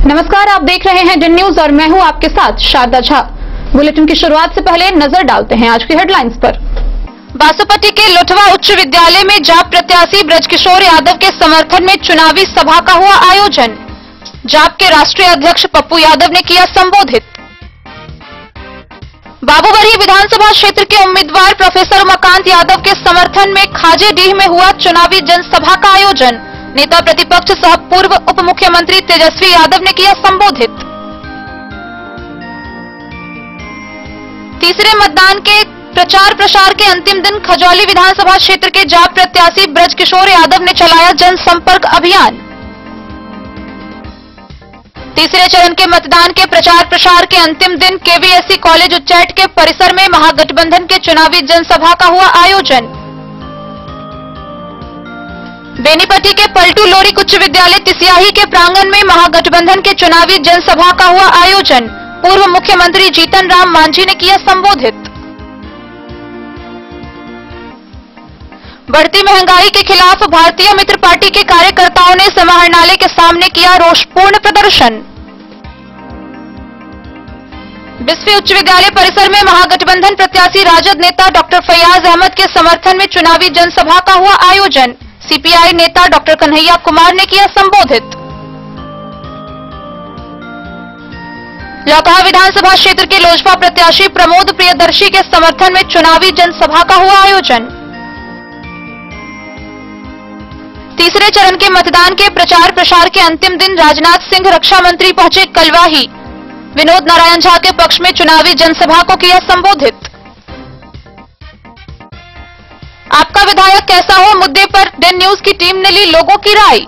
नमस्कार, आप देख रहे हैं डिन न्यूज और मैं हूं आपके साथ शारदा झा। बुलेटिन की शुरुआत से पहले नजर डालते हैं आज की हेडलाइंस पर। बासोपट्टी के लोठवा उच्च विद्यालय में जाप प्रत्याशी ब्रजकिशोर यादव के समर्थन में चुनावी सभा का हुआ आयोजन। जाप के राष्ट्रीय अध्यक्ष पप्पू यादव ने किया संबोधित। बाबूबरही विधानसभा क्षेत्र के उम्मीदवार प्रोफेसर उमाकांत यादव के समर्थन में खाजेडीह में हुआ चुनावी जनसभा का आयोजन। नेता प्रतिपक्ष सह पूर्व उप मुख्यमंत्री तेजस्वी यादव ने किया संबोधित। तीसरे मतदान के प्रचार प्रसार के अंतिम दिन खजौली विधानसभा क्षेत्र के जाप प्रत्याशी ब्रजकिशोर यादव ने चलाया जनसंपर्क अभियान। तीसरे चरण के मतदान के प्रचार प्रसार के अंतिम दिन केवीएससी कॉलेज उच्चैठ के परिसर में महागठबंधन के चुनावी जनसभा का हुआ आयोजन। बेनीपट्टी के पलटू लोरिक उच्च विद्यालय तिसियाही के प्रांगण में महागठबंधन के चुनावी जनसभा का हुआ आयोजन। पूर्व मुख्यमंत्री जीतन राम मांझी ने किया संबोधित। बढ़ती महंगाई के खिलाफ भारतीय मित्र पार्टी के कार्यकर्ताओं ने समाहरणालय के सामने किया रोषपूर्ण प्रदर्शन। बिस्फी उच्च विद्यालय परिसर में महागठबंधन प्रत्याशी राजद नेता डॉक्टर फैयाज अहमद के समर्थन में चुनावी जनसभा का हुआ आयोजन। सीपीआई नेता डॉक्टर कन्हैया कुमार ने किया संबोधित। लौकहा विधानसभा क्षेत्र के लोजपा प्रत्याशी प्रमोद प्रियदर्शी के समर्थन में चुनावी जनसभा का हुआ आयोजन। तीसरे चरण के मतदान के प्रचार प्रसार के अंतिम दिन राजनाथ सिंह रक्षा मंत्री पहुंचे कलवाही। विनोद नारायण झा के पक्ष में चुनावी जनसभा को किया संबोधित। आपका विधायक कैसा हो मुद्दे पर डिन न्यूज की टीम ने ली लोगों की राय।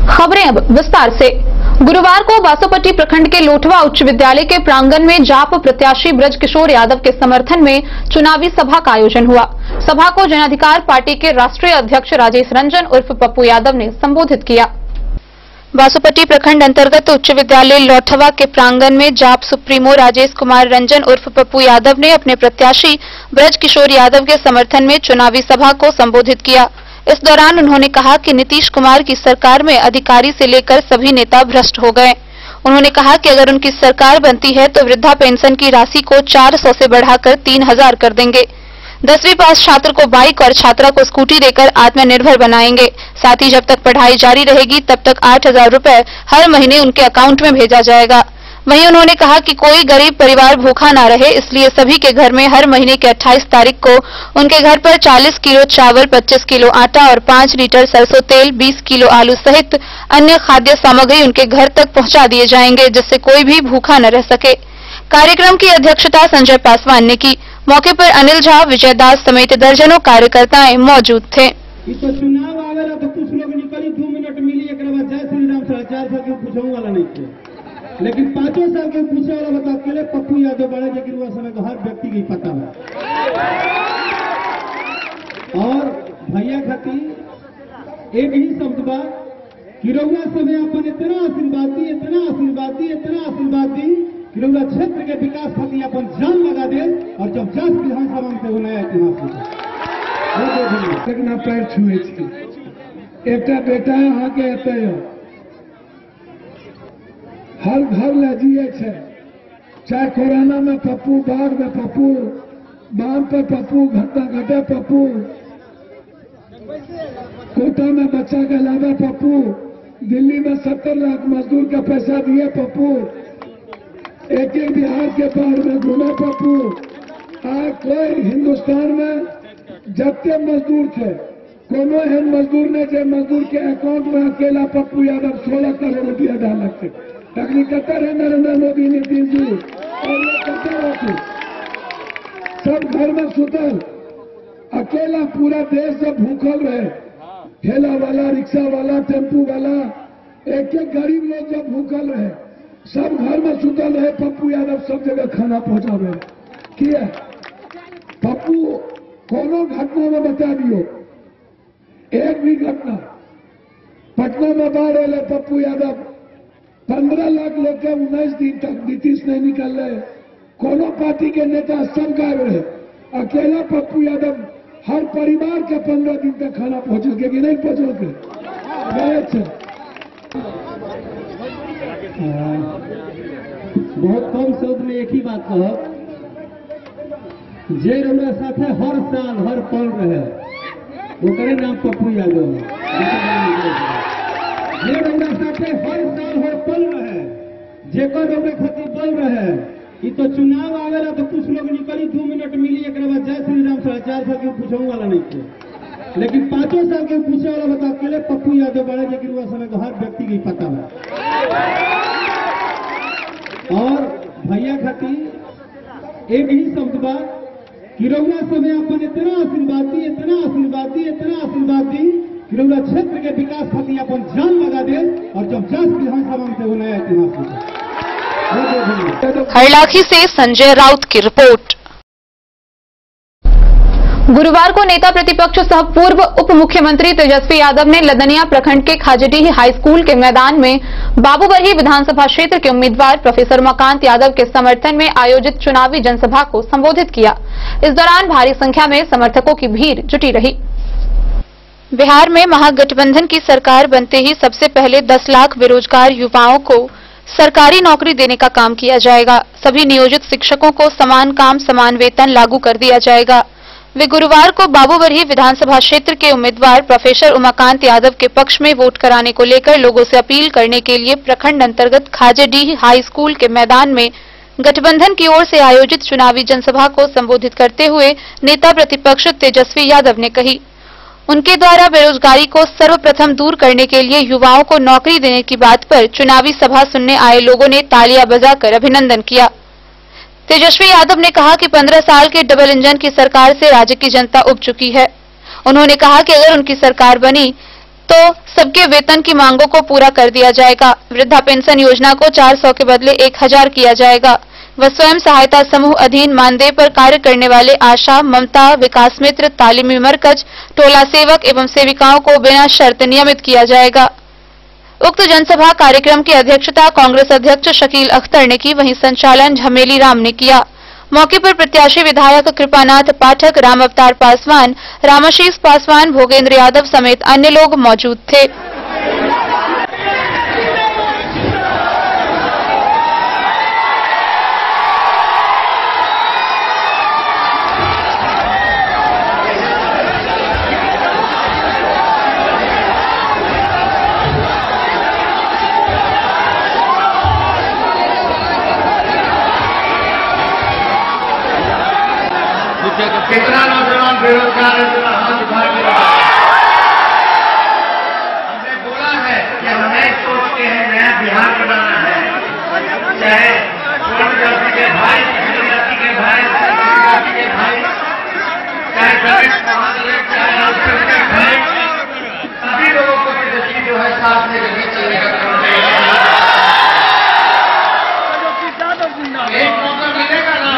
खबरें अब विस्तार से। गुरुवार को बासोपट्टी प्रखंड के लोठवा उच्च विद्यालय के प्रांगण में जाप प्रत्याशी ब्रजकिशोर यादव के समर्थन में चुनावी सभा का आयोजन हुआ। सभा को जन अधिकार पार्टी के राष्ट्रीय अध्यक्ष राजेश रंजन उर्फ पप्पू यादव ने संबोधित किया। बासोपट्टी प्रखंड अंतर्गत उच्च विद्यालय लोठवा के प्रांगण में जाप सुप्रीमो राजेश कुमार रंजन उर्फ पप्पू यादव ने अपने प्रत्याशी ब्रजकिशोर यादव के समर्थन में चुनावी सभा को संबोधित किया। इस दौरान उन्होंने कहा कि नीतीश कुमार की सरकार में अधिकारी से लेकर सभी नेता भ्रष्ट हो गए। उन्होंने कहा कि अगर उनकी सरकार बनती है तो वृद्धा पेंशन की राशि को 400 से बढ़ाकर 3000 कर देंगे। 10वीं पास छात्र को बाइक और छात्रा को स्कूटी देकर आत्मनिर्भर बनाएंगे। साथ ही जब तक पढ़ाई जारी रहेगी तब तक 8000 रुपए हर महीने उनके अकाउंट में भेजा जाएगा। वहीं उन्होंने कहा कि कोई गरीब परिवार भूखा ना रहे, इसलिए सभी के घर में हर महीने की 28 तारीख को उनके घर पर 40 किलो चावल, 25 किलो आटा और 5 लीटर सरसों तेल, 20 किलो आलू सहित अन्य खाद्य सामग्री उनके घर तक पहुंचा दिए जाएंगे, जिससे कोई भी भूखा न रह सके। कार्यक्रम की अध्यक्षता संजय पासवान ने की। मौके पर अनिल झा, विजय दास समेत दर्जनों कार्यकर्ताएं मौजूद थे। चुनाव आवेला तो कुछ लोग निकली 2 मिनट मिली एक बाद जय श्री राम 4.5 साल के पूछने वाला नहीं थे, लेकिन 5 साल के पूछे वाला बता अकेले पप्पू यादव बड़े, लेकिन वह समय को हर व्यक्ति की पता है। और भैया खाती एक ही शब्द बा कि रउआ समय अपन इतना आशीर्वाद दी, इतना आशीर्वाद दी, इतना आशीर्वाद दी कि रउआ क्षेत्र के विकास खातिर अपन जान लगा दे। और जब 10 विधानसभा में हो नया इतिहास लेकिन आप पैर छुए एक बेटा अहाँ के एते हर घर लजिए छे, चाहे कोरोना में पप्पू, बाढ़ में पप्पू, बाढ़ पर पप्पू, घटना घटे पप्पू, कोटा में बच्चा के लावे पप्पू, दिल्ली में 70 लाख मजदूर का पैसा दिए पप्पू, एक बिहार के बाढ़ में घूमे पप्पू। आज कोई हिंदुस्तान में जबते मजदूर थे कोनो एहन मजदूर ने जो मजदूर के अकाउंट में अकेला पप्पू यादव 16 करोड़ रुपया डालक थे। तकनीकतर है नरेंद्र मोदी, नीतीश जी और ये करते रहते सब घर में सुतल, अकेला पूरा देश जब भूखल रहे, ठेला वाला, रिक्शा वाला, टेम्पू वाला, एक गरीब लोग जब भूखल रहे, सब घर में सुतल रहे, पप्पू यादव सब जगह खाना पहुंचावे किया। पप्पू कोनो घटना में बता दियो, एक भी घटना पटना में बाढ़ आए पप्पू यादव 15 लाख लोग के 19 दिन तक नीतीश नहीं निकल रहे, कोनो पार्टी के नेता सब गायब रहे, अकेला पप्पू यादव हर परिवार के 15 दिन तक खाना पहुंचल के कि नहीं पहुंचल के। बहुत कम शब्द में एक ही बात कह, जे रउरा साथे हर साल हर पल रहे ओकरे नाम पप्पू यादव। जे रउरा साथे हर साल हर पल रहे, जेकर रउरा खातिर बल रहे, ये तो चुनाव आवेला तो कुछ लोग निकली 2 मिनट मिली, एक बाद जय श्री राम 4.5 साल के पूछे वाला नहीं थे, लेकिन 5 साल के पूछे वाला बता अकेले पप्पू यादव बड़े, लेकिन वह समय को हर व्यक्ति की पता है। और भैया खातिर एक ही शब्द बात कि रउरा समय अपन इतना आशीर्वाद दी, इतना आशीर्वाद दी, इतना आशीर्वाद दी कि रउरा क्षेत्र के विकास खातिर अपन जान लगा दे, और जब 10 विधानसभा में वो नया इतिहास हरलाखी से संजय राउत की रिपोर्ट। गुरुवार को नेता प्रतिपक्ष सह पूर्व उप मुख्यमंत्री तेजस्वी यादव ने लदनिया प्रखंड के खाजडीह हाई स्कूल के मैदान में बाबूबरही विधानसभा क्षेत्र के उम्मीदवार प्रोफेसर उमाकांत यादव के समर्थन में आयोजित चुनावी जनसभा को संबोधित किया। इस दौरान भारी संख्या में समर्थकों की भीड़ जुटी रही। बिहार में महागठबंधन की सरकार बनते ही सबसे पहले 10 लाख बेरोजगार युवाओं को सरकारी नौकरी देने का काम किया जाएगा। सभी नियोजित शिक्षकों को समान काम समान वेतन लागू कर दिया जाएगा। वे गुरुवार को बाबूबरही विधानसभा क्षेत्र के उम्मीदवार प्रोफेसर उमाकांत यादव के पक्ष में वोट कराने को लेकर लोगों से अपील करने के लिए प्रखंड अंतर्गत खाजेडीह हाई स्कूल के मैदान में गठबंधन की ओर से आयोजित चुनावी जनसभा को संबोधित करते हुए नेता प्रतिपक्ष तेजस्वी यादव ने कही, उनके द्वारा बेरोजगारी को सर्वप्रथम दूर करने के लिए युवाओं को नौकरी देने की बात पर चुनावी सभा सुनने आए लोगों ने तालियां बजाकर अभिनंदन किया। तेजस्वी यादव ने कहा कि 15 साल के डबल इंजन की सरकार से राज्य की जनता उब चुकी है। उन्होंने कहा कि अगर उनकी सरकार बनी तो सबके वेतन की मांगों को पूरा कर दिया जाएगा। वृद्धा पेंशन योजना को 400 के बदले 1000 किया जाएगा। व स्वयं सहायता समूह अधीन मानदेय पर कार्य करने वाले आशा, ममता, विकास मित्र, तालीमी मरकज, टोला सेवक एवं सेविकाओं को बिना शर्त नियमित किया जाएगा। उक्त जनसभा कार्यक्रम की अध्यक्षता कांग्रेस अध्यक्ष शकील अख्तर ने की, वहीं संचालन झमेली राम ने किया। मौके पर प्रत्याशी विधायक कृपानाथ पाठक, राम अवतार पासवान, रामाशीष पासवान, भोगेंद्र यादव समेत अन्य लोग मौजूद थे। कितना नौजवान बेरोजगार है, जरा हाथ उठा के हमने बोला है कि हमें सोचते हैं नया बिहार बनाना है, चाहे स्वर्ण जाति के भाई, पिछड़ी जाति के भाई, जाति के भाई, चाहे दलित महादलित, चाहे अल्पसंख्यक के भाई, सभी लोगों को तेजस्वी जो है साथ में लेके चलने का काम करेगा। एक मौका मिलेगा ना,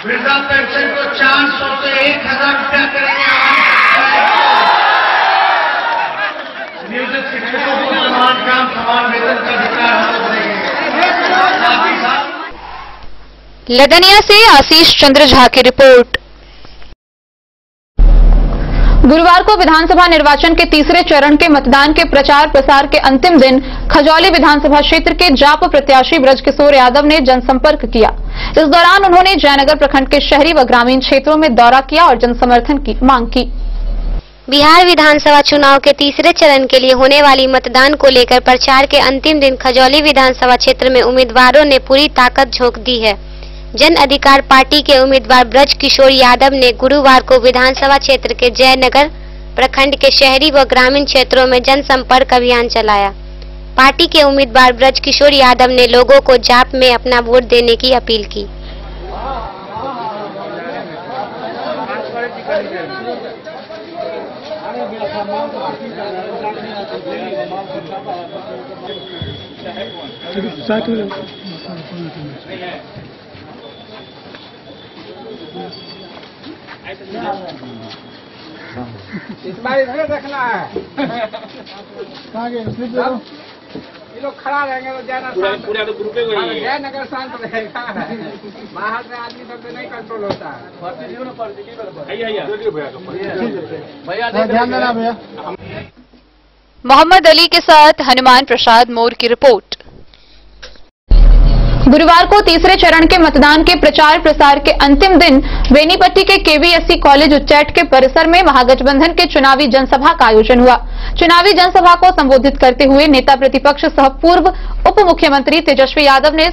वृद्धा पेंशन को 400 से 1000 रुपया करेंगे। नियोजित शिक्षकों को समान काम समान वेतन का अधिकार हासिल करेंगे। लदनिया से आशीष चंद्र झा की रिपोर्ट। गुरुवार को विधानसभा निर्वाचन के तीसरे चरण के मतदान के प्रचार प्रसार के अंतिम दिन खजौली विधानसभा क्षेत्र के जाप प्रत्याशी ब्रजकिशोर यादव ने जनसंपर्क किया। इस दौरान उन्होंने जयनगर प्रखंड के शहरी व ग्रामीण क्षेत्रों में दौरा किया और जनसमर्थन की मांग की। बिहार विधानसभा चुनाव के तीसरे चरण के लिए होने वाली मतदान को लेकर प्रचार के अंतिम दिन खजौली विधानसभा क्षेत्र में उम्मीदवारों ने पूरी ताकत झोंक दी है। जन अधिकार पार्टी के उम्मीदवार ब्रजकिशोर यादव ने गुरुवार को विधानसभा क्षेत्र के जयनगर प्रखंड के शहरी व ग्रामीण क्षेत्रों में जनसंपर्क अभियान चलाया। पार्टी के उम्मीदवार ब्रजकिशोर यादव ने लोगों को जाप में अपना वोट देने की अपील की। इस बार इधर रखना है। ये लोग खड़ा रहेंगे तो पूरा तो ग्रुप जयनगर शांत रहेगा। बाहर से आदमी सबसे नहीं कंट्रोल होता है। ध्यान देना भैया। मोहम्मद अली के साथ हनुमान प्रसाद मोर की रिपोर्ट। गुरुवार को तीसरे चरण के मतदान के प्रचार प्रसार के अंतिम दिन बेनीपट्टी के केवीएससी कॉलेज उच्चैठ के परिसर में महागठबंधन के चुनावी जनसभा का आयोजन हुआ। चुनावी जनसभा को संबोधित करते हुए नेता प्रतिपक्ष सह पूर्व उप मुख्यमंत्री तेजस्वी यादव ने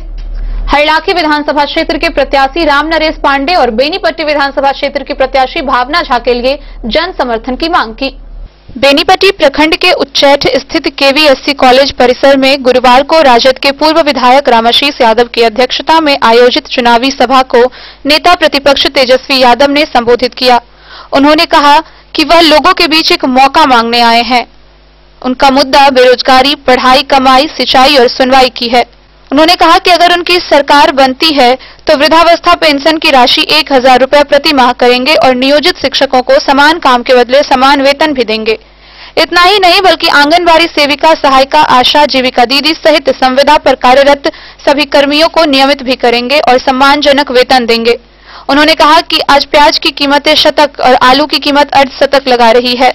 हरलाखी विधानसभा क्षेत्र के प्रत्याशी राम नरेश पांडे और बेनीपट्टी विधानसभा क्षेत्र की प्रत्याशी भावना झा के लिए जन समर्थन की मांग की। बेनीपट्टी प्रखंड के उच्चैठ स्थित केवीएससी कॉलेज परिसर में गुरुवार को राजद के पूर्व विधायक रामाशीष यादव की अध्यक्षता में आयोजित चुनावी सभा को नेता प्रतिपक्ष तेजस्वी यादव ने संबोधित किया। उन्होंने कहा कि वह लोगों के बीच एक मौका मांगने आए हैं। उनका मुद्दा बेरोजगारी, पढ़ाई, कमाई, सिंचाई और सुनवाई की है। उन्होंने कहा कि अगर उनकी सरकार बनती है तो वृद्धावस्था पेंशन की राशि 1000 रुपये प्रति माह करेंगे और नियोजित शिक्षकों को समान काम के बदले समान वेतन भी देंगे। इतना ही नहीं बल्कि आंगनबाड़ी सेविका, सहायिका, आशा, जीविका दीदी सहित संविदा पर कार्यरत सभी कर्मियों को नियमित भी करेंगे और सम्मानजनक वेतन देंगे। उन्होंने कहा कि आज प्याज की कीमतें शतक और आलू की कीमत अर्धशतक लगा रही है।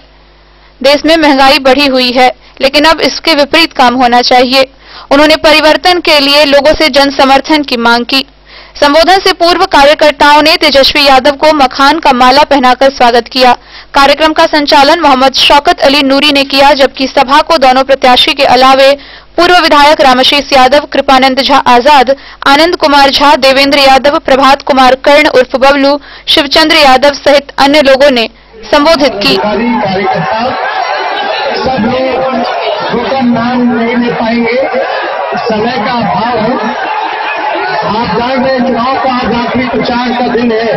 देश में महंगाई बढ़ी हुई है, लेकिन अब इसके विपरीत काम होना चाहिए। उन्होंने परिवर्तन के लिए लोगों से जन समर्थन की मांग की। संबोधन से पूर्व कार्यकर्ताओं ने तेजस्वी यादव को मखान का माला पहनाकर स्वागत किया। कार्यक्रम का संचालन मोहम्मद शौकत अली नूरी ने किया, जबकि सभा को दोनों प्रत्याशी के अलावे पूर्व विधायक रामाशीष यादव, कृपानंद झा आजाद, आनंद कुमार झा, देवेंद्र यादव, प्रभात कुमार कर्ण उर्फ बबलू, शिवचंद्र यादव सहित अन्य लोगों ने संबोधित की। सब लोग नाम नहीं ले पाएंगे, समय का अभाव है। आप जान रहे चुनाव का आज आखिरी प्रचार का दिन है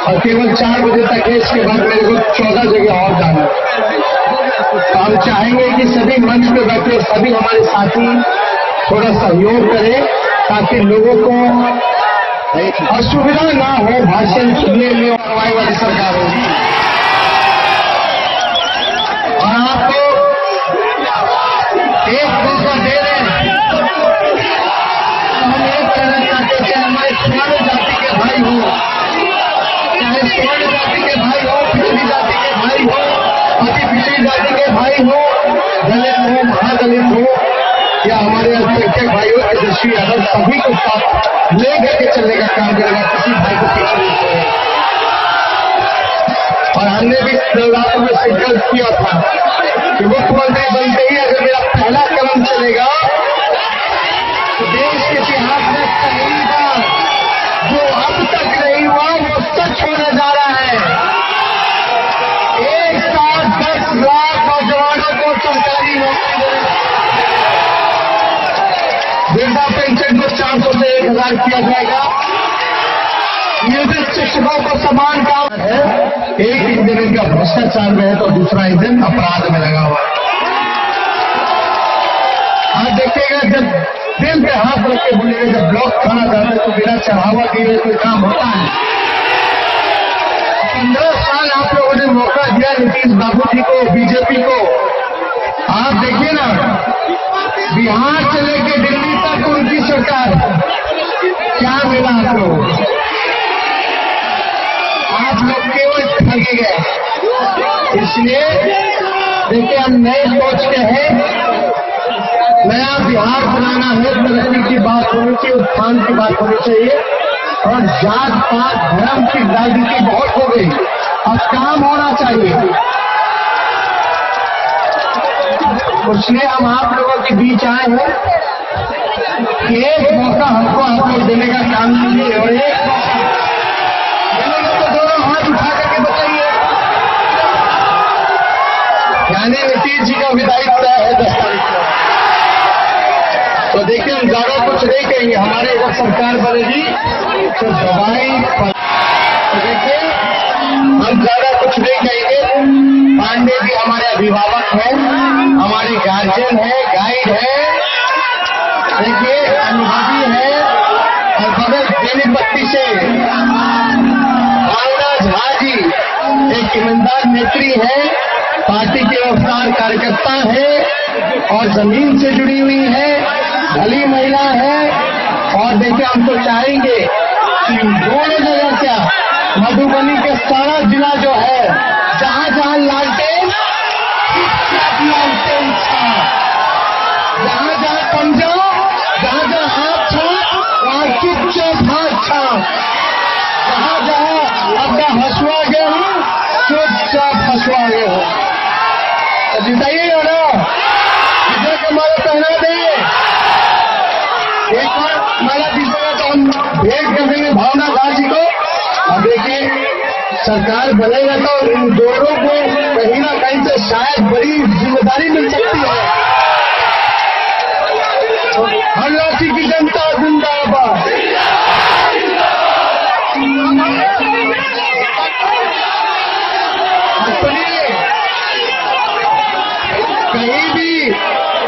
और केवल 4 बजे तक है। इसके बाद मेरे को 14 जगह और जाना है। हम चाहेंगे कि सभी मंच पे बैठे सभी हमारे साथी थोड़ा सहयोग करें ताकि लोगों को असुविधा ना हो भाषण सुनने में और हमारी वाली सरकार होगी। और आपको एक मौका दे रहे हैं। हम एक कहना चाहते हैं, हमारे पुराने जाति के भाई हो, चाहे स्वर्ण जाति के भाई हो, पिछड़ी जाति के भाई हो, अति पिछड़ी जाति के भाई हो, दलित हो, महादलित हो या हमारे अल्पसंख्यक भाई हो, तेजस्वी यादव सभी को साथ लेकर के चलने का काम करेगा। किसी भाई को पीछे नहीं छोड़ेगा। और हमने भी नवरात्र में संकल्प किया था कि मुख्यमंत्री बनते ही अगर मेरा पहला कदम चलेगा तो देश के इतिहास में पहली बार जो अब तक नहीं हुआ वो सच होने जा रहा है। एक साथ 10 लाख नौजवानों को सरकारी नौकरी देगा। वृद्धा पेंशन को 400 से 1000 किया जाएगा। नियोजित शिक्षकों को समान काम है। एक इंजन इनका भ्रष्टाचार में है तो दूसरा इंजन अपराध में लगा हुआ है। आप देखिएगा जब दिल पे हाथ रख के बोलेगा, जब ब्लॉक खाना जाता है तो बिना चढ़ावा दिए कोई काम होता है। 15 साल आप लोगों ने मौका दिया नीतीश बाबू जी को, बीजेपी को। आप देखिए ना, बिहार से लेके दिल्ली तक उनकी सरकार, क्या मिला आप लोग? आप लोग केवल ठगे गए। इसलिए देखिए, हम नए सोच के हैं। नया बिहार बनाना है, तरक्की की बात होनी चाहिए, उत्थान की बात होनी चाहिए। और जात पात धर्म की राजनीति बहुत हो गई, अब काम होना चाहिए। इसलिए हम आप लोगों के बीच आए हैं कि एक मौका हमको आप लोग देने का काम कीजिए। और एक मौका तो दोनों हाथ उठा करके बताइए। यानी नीतीश जी का विदाई तय है 10 तारीख को। तो देखिए, हम ज्यादा कुछ नहीं कहेंगे। हमारे अगर सरकार बनेगी तो दवाई, तो देखिए हम ज्यादा कुछ नहीं कहेंगे। पांडे जी हमारे अभिभावक हैं, हमारे गार्जियन हैं, गाइड हैं, देखिए अनुभवी है। और बगल बेनीपट्टी से भावना झा जी कार्यकर्ता है और जमीन से जुड़ी हुई है, भली महिला है। और देखिए, हम तो चाहेंगे कि दोनों जगह क्या मधुबनी के सारा जिला जो है, जहां जहां लालटेन था, जहां जहां पंजा, जहां जहां हाथ था, वहां चुपचाप हाथ था। जहां जहां आपका हंसुआ गया हो, चुपचाप हंसुआ गया हो। तो जिताइएगा ना, जिसे के माला पहना दे। एक बार माला जीतेगा तो हम भेंट कर देंगे भावना गाजी को। और देखिए, सरकार बनेगा तो इन दोनों को कहीं ना कहीं से शायद बड़ी जिम्मेदारी मिल सकती है। हल्लासी की जनता जिंदाबाद। कहीं भी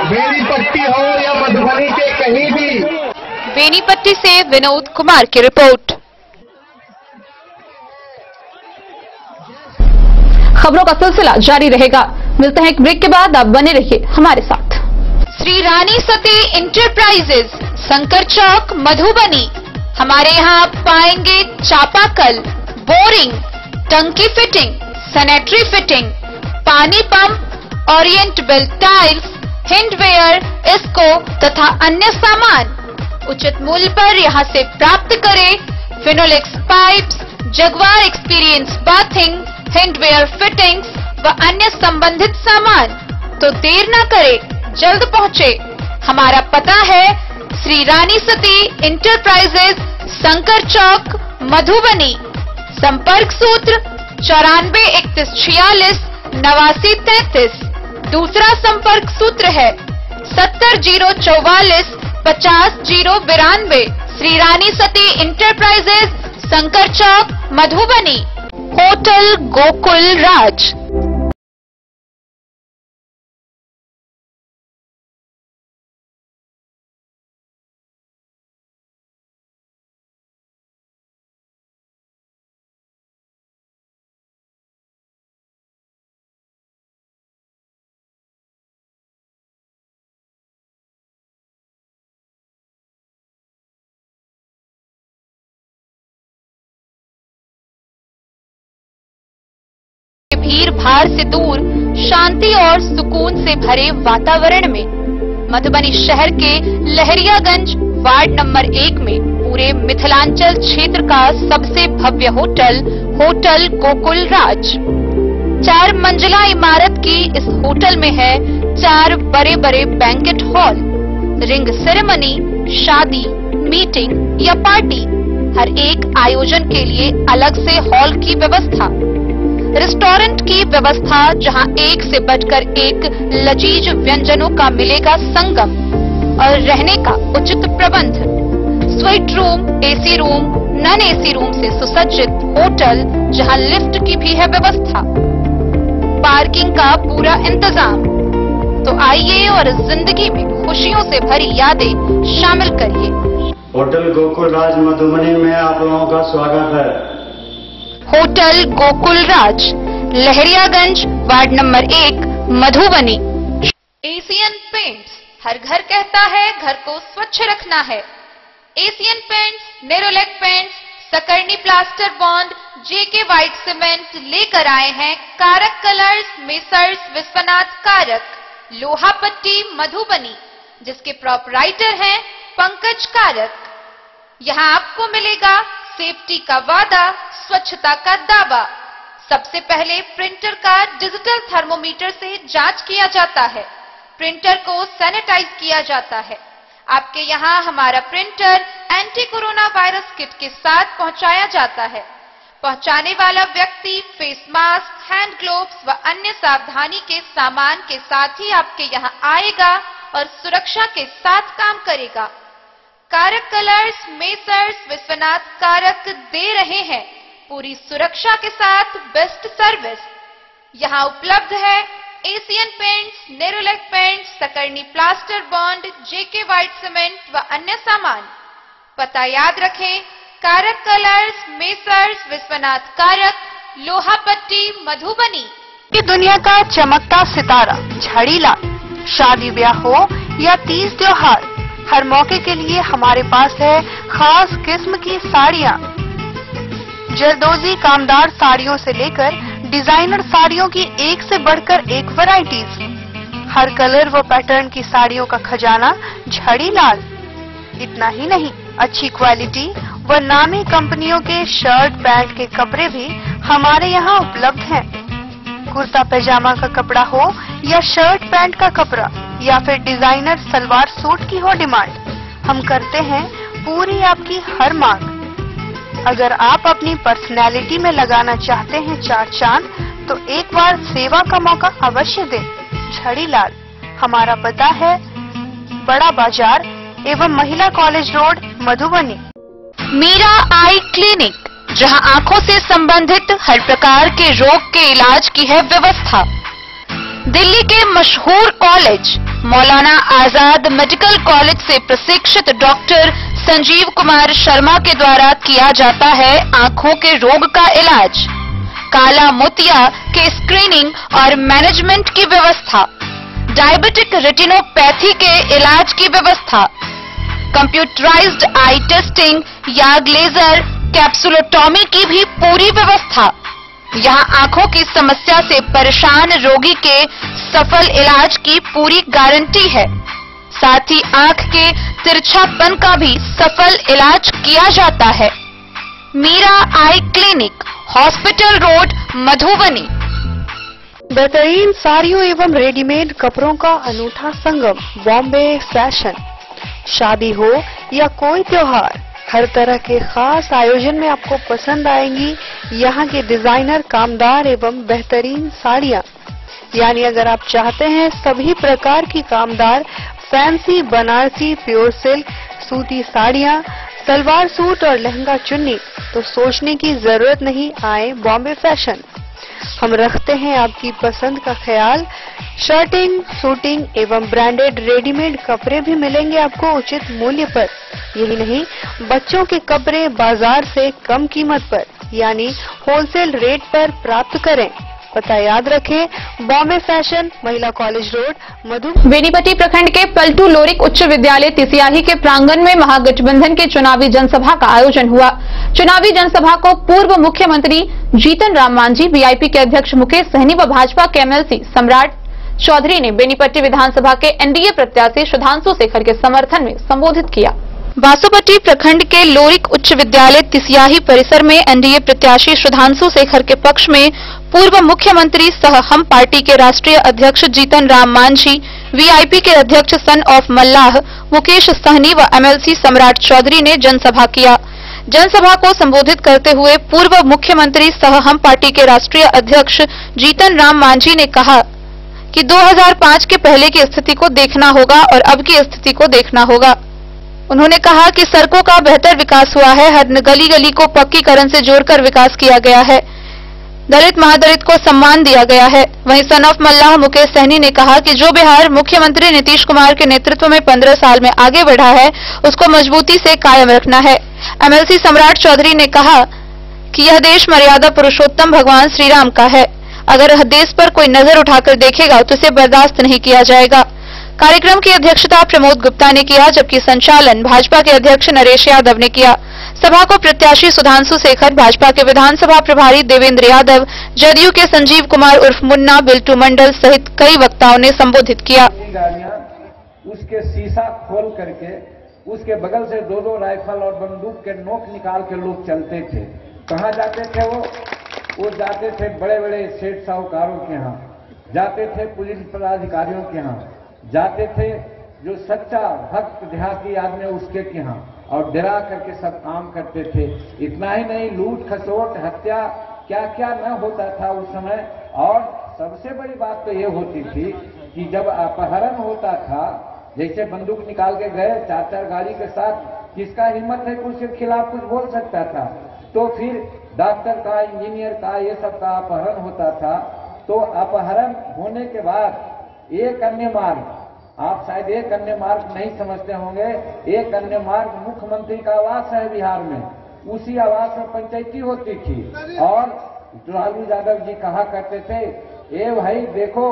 बेनीपट्टी हो या मधुबनी के कहीं भी। बेनीपट्टी से विनोद कुमार की रिपोर्ट। खबरों का सिलसिला जारी रहेगा। मिलते हैं एक ब्रेक के बाद, आप बने रहिए हमारे साथ। श्री रानी सती इंटरप्राइजेज, शंकर चौक, मधुबनी। हमारे यहाँ आप पाएंगे चापाकल, बोरिंग, टंकी फिटिंग, सैनिटरी फिटिंग, पानी pump, Orient belt tiles, Hindware, इसको तथा अन्य सामान उचित मूल्य पर यहाँ से प्राप्त करें। Finolex pipes, Jaguar experience bathing, Hindware fittings व अन्य संबंधित सामान। तो देर न करें, जल्द पहुँचे। हमारा पता है श्री रानी सती इंटरप्राइजेज, शंकर चौक, मधुबनी। संपर्क सूत्र 94 31 46 89 33। दूसरा संपर्क सूत्र है 70 044 50 092। श्री रानी सती इंटरप्राइजेज, शंकर चौक, मधुबनी। होटल गोकुल राज। भीड़ भाड़ से दूर, शांति और सुकून से भरे वातावरण में मधुबनी शहर के लहरियागंज वार्ड नंबर 1 में पूरे मिथिलांचल क्षेत्र का सबसे भव्य होटल, होटल गोकुल राज। 4 मंजिला इमारत की इस होटल में है 4 बड़े बड़े बैंकेट हॉल, रिंग सेरेमनी, शादी, मीटिंग या पार्टी, हर एक आयोजन के लिए अलग से हॉल की व्यवस्था, रेस्टोरेंट की व्यवस्था जहां एक से बढ़कर एक लजीज व्यंजनों का मिलेगा संगम, और रहने का उचित प्रबंध। Suite room, AC room, non AC room से सुसज्जित होटल जहां लिफ्ट की भी है व्यवस्था, पार्किंग का पूरा इंतजाम। तो आइए और जिंदगी में खुशियों से भरी यादें शामिल करिए। होटल गोकुल राज मधुबनी में आप लोगों का स्वागत है। Hotel Gokul Raj, Lahariaganj ward number 1, Madhubani. Asian paints, हर घर कहता है घर को स्वच्छ रखना है। एशियन पेंट्स, नेरोलैक पेंट्स, सकरनी plaster bond, JK white cement लेकर आए हैं कारक कलर्स, मेसर्स विश्वनाथ कारक, लोहापट्टी, मधुबनी, जिसके प्रोपराइटर हैं पंकज कारक। यहाँ आपको मिलेगा सेफ्टी का वादा, स्वच्छता का दावा। सबसे पहले प्रिंटर का डिजिटल थर्मोमीटर से जांच किया जाता है, प्रिंटर को सैनिटाइज किया जाता है। आपके यहाँ हमारा printer anti corona virus kit के साथ पहुंचाया जाता है। पहुंचाने वाला व्यक्ति फेस मास्क, हैंड ग्लोव्स व अन्य सावधानी के सामान के साथ ही आपके यहाँ आएगा और सुरक्षा के साथ काम करेगा। कारक कलर्स, मेसर्स विश्वनाथ कारक दे रहे हैं पूरी सुरक्षा के साथ बेस्ट सर्विस। यहाँ उपलब्ध है एशियन पेंट्स, नेरोलैक पेंट्स, सकरनी plaster bond, JK white cement व अन्य सामान। पता याद रखें, कारक कलर्स, मेसर्स विश्वनाथ कारक, लोहापट्टी, मधुबनी। ये दुनिया का चमकता सितारा झड़ीलाल। शादी ब्याह हो या तीज त्योहार, हर मौके के लिए हमारे पास है खास किस्म की साड़ियाँ। जरदोजी कामदार साड़ियों से लेकर डिजाइनर साड़ियों की एक से बढ़कर एक वैरायटीज। हर कलर व पैटर्न की साड़ियों का खजाना झड़ीलाल। इतना ही नहीं, अच्छी क्वालिटी व नामी कंपनियों के शर्ट पैंट के कपड़े भी हमारे यहाँ उपलब्ध हैं। कुर्ता पैजामा का कपड़ा हो या शर्ट पैंट का कपड़ा या फिर डिजाइनर सलवार सूट की हो डिमांड, हम करते हैं पूरी आपकी हर मांग। अगर आप अपनी पर्सनैलिटी में लगाना चाहते हैं चार चांद, तो एक बार सेवा का मौका अवश्य दें। झड़ीलाल, हमारा पता है बड़ा बाजार एवं महिला college road, Madhubani. Meera eye clinic, जहां आंखों से संबंधित हर प्रकार के रोग के इलाज की है व्यवस्था। दिल्ली के मशहूर college Maulana Azad medical college से प्रशिक्षित डॉक्टर संजीव कुमार शर्मा के द्वारा किया जाता है आंखों के रोग का इलाज। काला मोतिया के स्क्रीनिंग और मैनेजमेंट की व्यवस्था, डायबिटिक रेटिनोपैथी के इलाज की व्यवस्था, कंप्यूटराइज्ड आई टेस्टिंग या लेजर कैप्सुलोटॉमी की भी पूरी व्यवस्था। यहाँ आंखों की समस्या से परेशान रोगी के सफल इलाज की पूरी गारंटी है। साथ ही आंख के तिरछापन का भी सफल इलाज किया जाता है। Meera eye clinic, hospital road, Madhubani. बेहतरीन साड़ियों एवं रेडीमेड कपड़ों का अनूठा संगम, बॉम्बे फैशन। शादी हो या कोई त्योहार, हर तरह के खास आयोजन में आपको पसंद आएंगी यहाँ के डिजाइनर कामदार एवं बेहतरीन साड़ियाँ। यानी अगर आप चाहते हैं सभी प्रकार की कामदार फैंसी बनारसी प्योर सिल्क सूती साड़ियाँ, सलवार सूट और लहंगा चुन्नी, तो सोचने की जरूरत नहीं, आए बॉम्बे फैशन। हम रखते हैं आपकी पसंद का ख्याल। शर्टिंग, सूटिंग एवं ब्रांडेड रेडीमेड कपड़े भी मिलेंगे आपको उचित मूल्य पर। यही नहीं, बच्चों के कपड़े बाजार से कम कीमत पर यानी होलसेल रेट पर प्राप्त करें। पता याद रखें, बॉम्बे फैशन, महिला कॉलेज रोड, मधुबनी। बेनीपट्टी प्रखंड के पलटू लोरिक उच्च विद्यालय तिसियाही के प्रांगण में महागठबंधन के चुनावी जनसभा का आयोजन हुआ। चुनावी जनसभा को पूर्व मुख्यमंत्री जीतन राम मांझी, वीआईपी के अध्यक्ष मुकेश सहनी व भाजपा के एमएलसी सम्राट चौधरी ने बेनीपट्टी विधानसभा के एनडीए प्रत्याशी सुधांशु शेखर के समर्थन में संबोधित किया। बासुपट्टी प्रखंड के लोरिक उच्च विद्यालय तिसियाही परिसर में एनडीए प्रत्याशी सुधांशु शेखर के पक्ष में पूर्व मुख्यमंत्री सह हम पार्टी के राष्ट्रीय अध्यक्ष जीतन राम मांझी, वीआईपी के अध्यक्ष सन ऑफ मल्लाह मुकेश सहनी व एमएलसी सम्राट चौधरी ने जनसभा किया। जनसभा को संबोधित करते हुए पूर्व मुख्यमंत्री सह हम पार्टी के राष्ट्रीय अध्यक्ष जीतन राम मांझी ने कहा कि 2005 के पहले की स्थिति को देखना होगा और अब की स्थिति को देखना होगा। उन्होंने कहा कि सड़कों का बेहतर विकास हुआ है, हर गली गली को पक्कीकरण से जोड़कर विकास किया गया है, दलित महादलित को सम्मान दिया गया है। वहीं सन ऑफ मल्लाह मुकेश सहनी ने कहा कि जो बिहार मुख्यमंत्री नीतीश कुमार के नेतृत्व में 15 साल में आगे बढ़ा है, उसको मजबूती से कायम रखना है। एमएलसी सम्राट चौधरी ने कहा कि यह देश मर्यादा पुरुषोत्तम भगवान श्री राम का है। अगर देश पर कोई नजर उठाकर देखेगा तो इसे बर्दाश्त नहीं किया जाएगा। कार्यक्रम की अध्यक्षता प्रमोद गुप्ता ने किया, जबकि संचालन भाजपा के अध्यक्ष नरेश यादव ने किया। सभा को प्रत्याशी सुधांशु शेखर, भाजपा के विधानसभा प्रभारी देवेंद्र यादव, जदयू के संजीव कुमार उर्फ मुन्ना, बिल्टू मंडल सहित कई वक्ताओं ने संबोधित किया। उसके शीशा खोल करके उसके बगल से 2-2 राइफल और बंदूक के नोक निकाल के लोग चलते थे। कहाँ जाते थे वो जाते थे बड़े बड़े सेठ साहूकारों के यहाँ, जाते थे पुलिस पदाधिकारियों के यहाँ, जाते थे जो सच्चा भक्त देहाती आदमी उसके यहाँ, और डरा करके सब काम करते थे। इतना ही नहीं, लूट खसोट हत्या क्या क्या न होता था उस समय। और सबसे बड़ी बात तो ये होती थी कि जब अपहरण होता था, जैसे बंदूक निकाल के गए 4-4 गाड़ी के साथ, किसका हिम्मत है कि उसके खिलाफ कुछ बोल सकता था। तो फिर डॉक्टर का, इंजीनियर का, ये सब का अपहरण होता था। तो अपहरण होने के बाद एक अन्य मार्ग, आप शायद एक अन्य मार्ग नहीं समझते होंगे, एक अन्य मार्ग मुख्यमंत्री का आवास है बिहार में, उसी आवास में पंचायती होती थी। और लालू यादव जी कहा करते थे ये भाई देखो,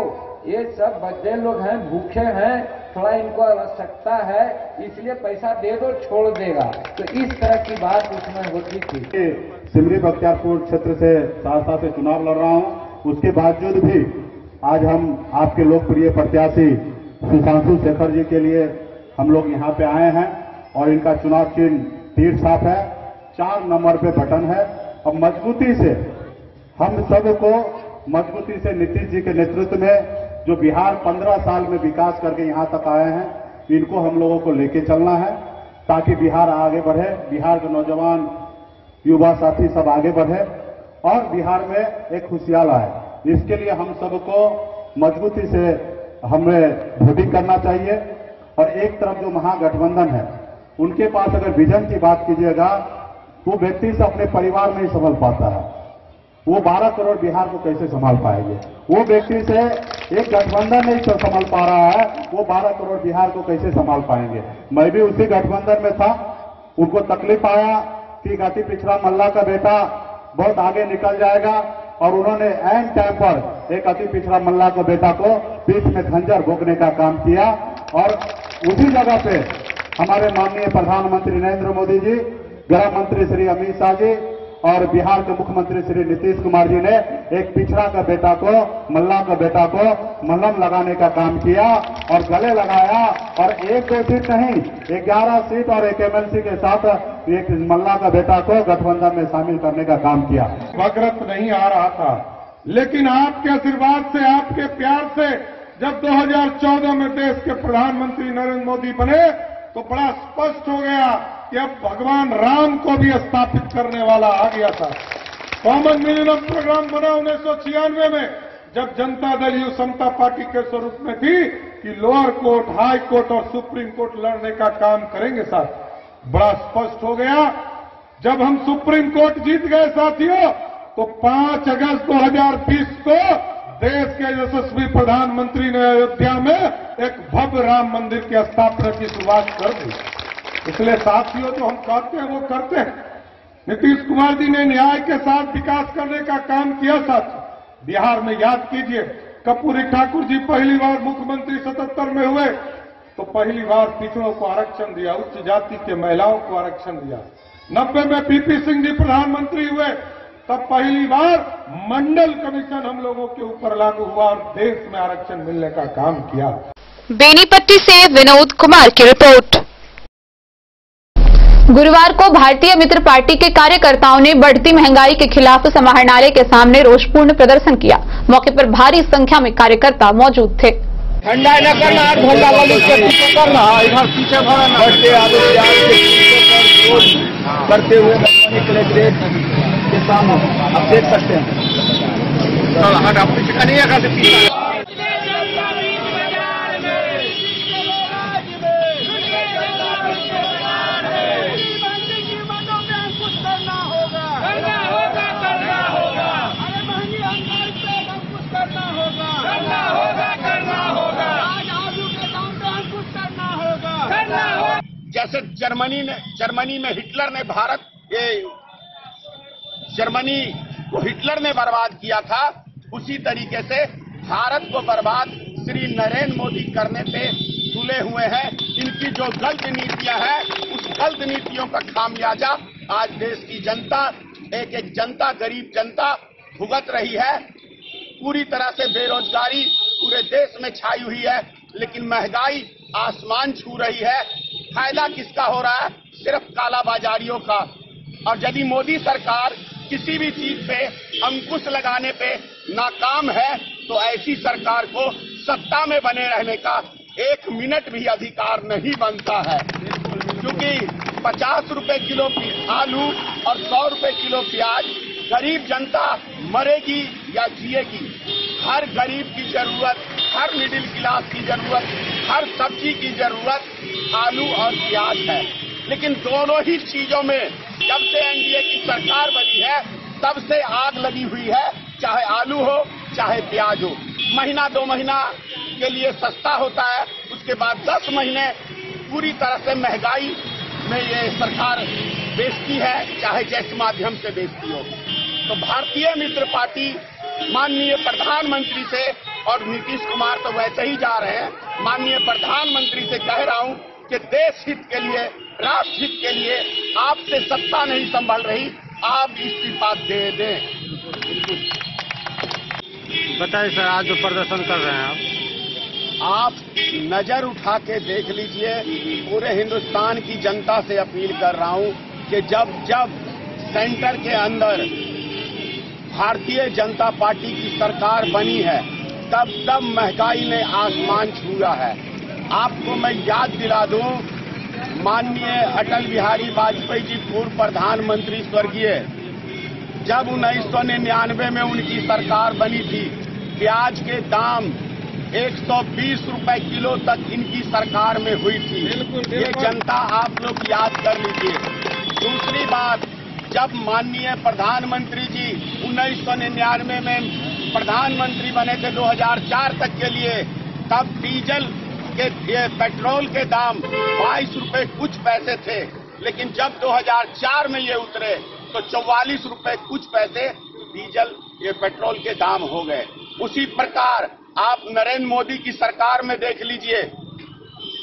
ये सब बच्चे लोग हैं, भूखे हैं, थोड़ा इनको आवश्यकता है, इसलिए पैसा दे दो, छोड़ देगा। तो इस तरह की बात उसमें होती थी। सिमरी बख्तियारपुर क्षेत्र से सहरसा से चुनाव लड़ रहा हूं, उसके बावजूद भी आज हम आपके लोकप्रिय प्रत्याशी सुशांशु शेखर जी के लिए हम लोग यहाँ पे आए हैं और इनका चुनाव चिन्ह तीर छाप है, 4 नंबर पे बटन है। और मजबूती से हम सबको मजबूती से नीतीश जी के नेतृत्व में जो बिहार 15 साल में विकास करके यहाँ तक आए हैं, इनको हम लोगों को लेके चलना है ताकि बिहार आगे बढ़े, बिहार के नौजवान युवा साथी सब आगे बढ़े और बिहार में एक खुशहाल आए। इसके लिए हम सबको मजबूती से हमें वोटिंग करना चाहिए। और एक तरफ जो महागठबंधन है, उनके पास अगर विजन की बात कीजिएगा, वो व्यक्ति से अपने परिवार में ही संभल पाता है। वो 12 करोड़ बिहार को कैसे संभाल पाएंगे? वो व्यक्ति से एक गठबंधन नहीं संभाल पा रहा है, वो 12 करोड़ बिहार को कैसे संभाल पाएंगे? मैं भी उसी गठबंधन में था, उनको तकलीफ आया कि अति पिछड़ा मल्ला का बेटा बहुत आगे निकल जाएगा और उन्होंने ऐन टाइम पर एक अति पिछड़ा मल्ला के बेटा को पीठ में खंजर भोंकने का काम किया। और उसी जगह पे हमारे माननीय प्रधानमंत्री नरेंद्र मोदी जी, गृह मंत्री श्री अमित शाह जी और बिहार के मुख्यमंत्री श्री नीतीश कुमार जी ने एक पिछड़ा का बेटा को, मल्ला का बेटा को मलहम लगाने का काम किया और गले लगाया। और 1-2 सीट नहीं, 11 सीट और एक MLC के साथ एक मल्ला का बेटा को गठबंधन में शामिल करने का काम किया। भगरत नहीं आ रहा था, लेकिन आपके आशीर्वाद से, आपके प्यार से जब 2014 में देश के प्रधानमंत्री नरेंद्र मोदी बने तो बड़ा स्पष्ट हो गया कि अब भगवान राम को भी स्थापित करने वाला आ गया था। कॉमन मिनिमम प्रोग्राम बना 1996 में, जब Janata Dal you Samta party के स्वरूप में थी कि लोअर कोर्ट, हाई कोर्ट और सुप्रीम कोर्ट लड़ने का काम करेंगे। साथ बड़ा स्पष्ट हो गया जब हम सुप्रीम कोर्ट जीत गए साथियों, तो 5 अगस्त 2020 को देश के यशस्वी प्रधानमंत्री ने अयोध्या में एक भव्य राम मंदिर की स्थापना की शुरुआत कर दी। इसलिए साथियों, जो हम कहते हैं वो करते हैं। नीतीश कुमार जी ने न्याय के साथ विकास करने का काम किया। साथ बिहार में याद कीजिए, कर्पूरी ठाकुर जी पहली बार मुख्यमंत्री 77 में हुए तो पहली बार पिछड़ों को आरक्षण दिया, उच्च जाति के महिलाओं को आरक्षण दिया। 90 में PP सिंह जी प्रधानमंत्री हुए तब पहली बार मंडल कमीशन हम लोगों के ऊपर लागू हुआ और देश में आरक्षण मिलने का काम किया। बेनीपट्टी से विनोद कुमार की रिपोर्ट। गुरुवार को भारतीय मित्र पार्टी के कार्यकर्ताओं ने बढ़ती महंगाई के खिलाफ समाहरणालय के सामने रोषपूर्ण प्रदर्शन किया। मौके पर भारी संख्या में कार्यकर्ता मौजूद थे। ठंडा न करना, भोगा वाली के पीछे करना, इधर पीछे भरना, करते हुए निकले के सामने आप देख सकते हैं। नहीं है जैसे जर्मनी में हिटलर ने जर्मनी को हिटलर ने बर्बाद किया था, उसी तरीके से भारत को बर्बाद श्री नरेंद्र मोदी करने पे तुले हुए हैं। इनकी जो गलत नीतियां हैं, उस गलत नीतियों का खामियाजा आज देश की जनता, एक जनता, गरीब जनता भुगत रही है। पूरी तरह से बेरोजगारी पूरे देश में छाई हुई है, लेकिन महंगाई आसमान छू रही है। फायदा किसका हो रहा है? सिर्फ कालाबाजारियों का। और यदि मोदी सरकार किसी भी चीज पे अंकुश लगाने पे नाकाम है तो ऐसी सरकार को सत्ता में बने रहने का 1 मिनट भी अधिकार नहीं बनता है, क्योंकि 50 रुपए किलो आलू और 100 रुपए किलो प्याज गरीब जनता मरेगी या जिएगी। हर गरीब की जरूरत, हर मिडिल क्लास की जरूरत, हर सब्जी की जरूरत आलू और प्याज है। लेकिन दोनों ही चीजों में जब से एनडीए की सरकार बनी है तब से आग लगी हुई है, चाहे आलू हो चाहे प्याज हो। महीना 2 महीना के लिए सस्ता होता है, उसके बाद 10 महीने पूरी तरह से महंगाई में ये सरकार बेचती है, चाहे जिस माध्यम से बेचती हो। तो भारतीय मित्र पार्टी माननीय प्रधानमंत्री से, और नीतीश कुमार तो वैसे ही जा रहे हैं, माननीय प्रधानमंत्री से कह रहा हूं कि देश हित के लिए, राष्ट्र हित के लिए आपसे सत्ता नहीं संभल रही, आप इस्तीफा दे दें। बताइए सर, आज जो प्रदर्शन कर रहे हैं आप नजर उठा के देख लीजिए। पूरे हिंदुस्तान की जनता से अपील कर रहा हूं कि जब जब सेंटर के अंदर भारतीय जनता पार्टी की सरकार बनी है, तब तब महंगाई ने आसमान छुआ है। आपको मैं याद दिला दूं, माननीय अटल बिहारी वाजपेयी जी पूर्व प्रधानमंत्री स्वर्गीय, जब 1999 में उनकी सरकार बनी थी, प्याज के दाम 120 रुपए किलो तक इनकी सरकार में हुई थी। ये जनता आप लोग याद कर लीजिए। दूसरी बात, जब माननीय प्रधानमंत्री जी 1999 में प्रधानमंत्री बने थे 2004 तक के लिए, तब डीजल के, पेट्रोल के दाम 22 रुपए कुछ पैसे थे, लेकिन जब 2004 में ये उतरे तो 44 रुपए कुछ पैसे डीजल, ये पेट्रोल के दाम हो गए। उसी प्रकार आप नरेंद्र मोदी की सरकार में देख लीजिए,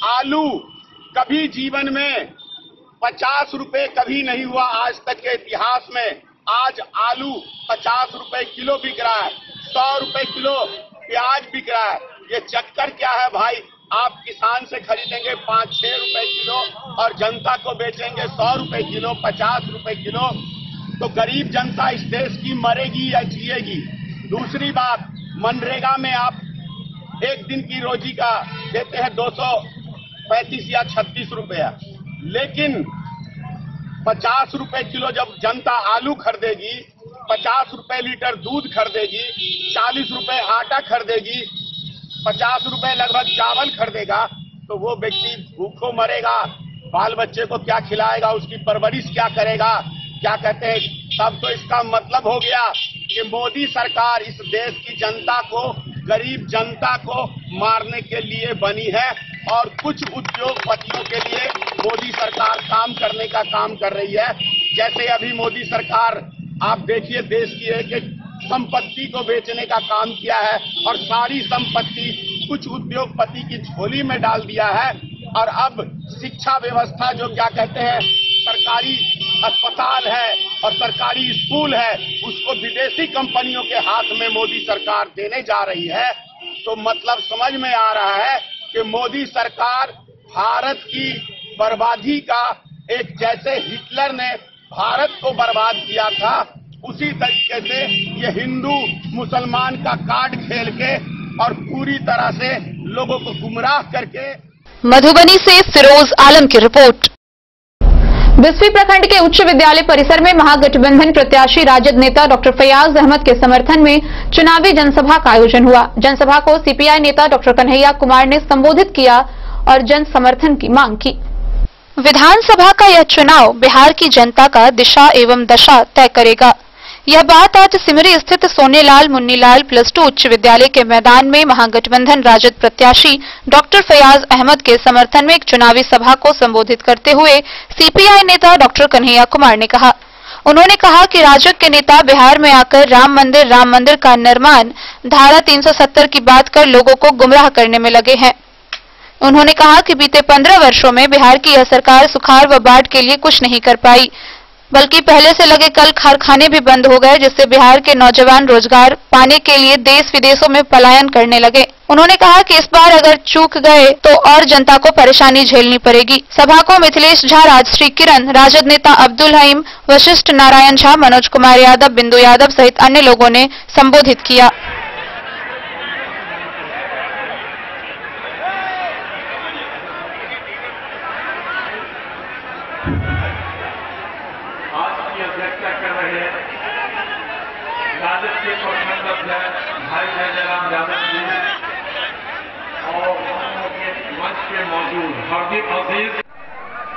आलू कभी जीवन में 50 रुपए कभी नहीं हुआ आज तक के इतिहास में। आज आलू 50 रुपए किलो बिक रहा है, 100 रुपए किलो प्याज बिक रहा है। ये चक्कर क्या है भाई? आप किसान से खरीदेंगे 5-6 रुपए किलो और जनता को बेचेंगे 100 रुपए किलो, 50 रुपए किलो, तो गरीब जनता इस देश की मरेगी या जिएगी? दूसरी बात, मनरेगा में आप एक दिन की रोजी का देते हैं 235 या 36 रुपया, लेकिन 50 रुपए किलो जब जनता आलू खरीदेगी, 50 रुपए लीटर दूध खरीदेगी, 40 रुपए आटा खरीदेगी, 50 रुपए लगभग चावल खरीदेगा, तो वो व्यक्ति भूखों मरेगा। बाल बच्चे को क्या खिलाएगा? उसकी परवरिश क्या करेगा? क्या कहते हैं? तब तो इसका मतलब हो गया कि मोदी सरकार इस देश की जनता को, गरीब जनता को मारने के लिए बनी है, और कुछ उद्योगपतियों के लिए मोदी सरकार काम करने का काम कर रही है। जैसे अभी मोदी सरकार, आप देखिए, देश की एक संपत्ति को बेचने का काम किया है, और सारी संपत्ति कुछ उद्योगपति की झोली में डाल दिया है। और अब शिक्षा व्यवस्था, जो क्या कहते हैं, सरकारी अस्पताल है और सरकारी स्कूल है, उसको विदेशी कंपनियों के हाथ में मोदी सरकार देने जा रही है। तो मतलब समझ में आ रहा है कि मोदी सरकार भारत की बर्बादी का, एक जैसे हिटलर ने भारत को बर्बाद किया था, उसी तरीके से ये हिंदू मुसलमान का कार्ड खेल के और पूरी तरह से लोगों को गुमराह करके। मधुबनी से फिरोज आलम की रिपोर्ट। बिस्फी प्रखंड के उच्च विद्यालय परिसर में महागठबंधन प्रत्याशी राजद नेता डॉक्टर फयाज अहमद के समर्थन में चुनावी जनसभा का आयोजन हुआ। जनसभा को सीपीआई नेता डॉक्टर कन्हैया कुमार ने संबोधित किया और जन समर्थन की मांग की। विधानसभा का यह चुनाव बिहार की जनता का दिशा एवं दशा तय करेगा। यह बात आज सिमरी स्थित सोनेलाल मुन्नीलाल +2 उच्च विद्यालय के मैदान में महागठबंधन राजद प्रत्याशी डॉक्टर फयाज अहमद के समर्थन में एक चुनावी सभा को संबोधित करते हुए सीपीआई नेता डॉक्टर कन्हैया कुमार ने कहा। उन्होंने कहा कि राजग के नेता बिहार में आकर राम मंदिर का निर्माण, धारा 370 की बात कर लोगों को गुमराह करने में लगे हैं। उन्होंने कहा कि बीते 15 वर्षों में बिहार की यह सरकार सुखाड़ व बाढ़ के लिए कुछ नहीं कर पाई, बल्कि पहले से लगे कल कारखाने भी बंद हो गए, जिससे बिहार के नौजवान रोजगार पाने के लिए देश विदेशों में पलायन करने लगे। उन्होंने कहा कि इस बार अगर चूक गए तो और जनता को परेशानी झेलनी पड़ेगी। सभा को मिथिलेश झा, राजश्री किरण, राजद नेता अब्दुल हईम, वशिष्ठ नारायण झा, मनोज कुमार यादव, बिंदु यादव सहित अन्य लोगों ने संबोधित किया।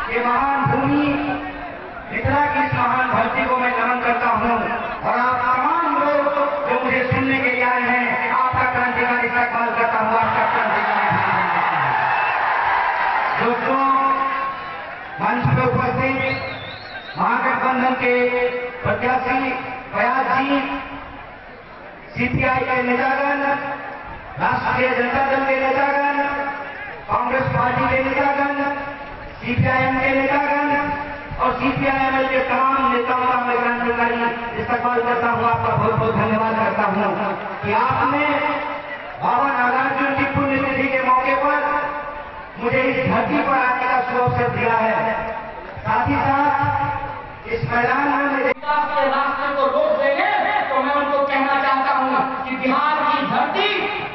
ये महान भूमि मिथिला की इस महान धरती को मैं नमन करता हूँ, और आप तमाम लोग जो मुझे सुनने के लिए आए हैं, आपका क्रांतिकारी इस्तेमाल करता हूँ। आपका क्रांतिकारी दोस्तों, मंच पर उपस्थित महागठबंधन के प्रत्याशी फयाज जी, सीपीआई के नेतागण, राष्ट्रीय जनता दल के नेतागण, कांग्रेस पार्टी के नेतागण, सीपीआईएम के नेतागण और सीपीआईएम के तमाम नेताओं का मैं क्रांतिकारी इस्तेमाल करता हूं। आपका बहुत बहुत धन्यवाद करता हूं कि आपने बाबा नागार्जुन की पुण्यतिथि के मौके पर मुझे इस धरती पर आने का शुभ अवसर दिया है। साथ ही साथ इस मैदान में मेरे रास्ते को रोक देंगे तो मैं उनको कहना चाहता हूं कि बिहार की धरती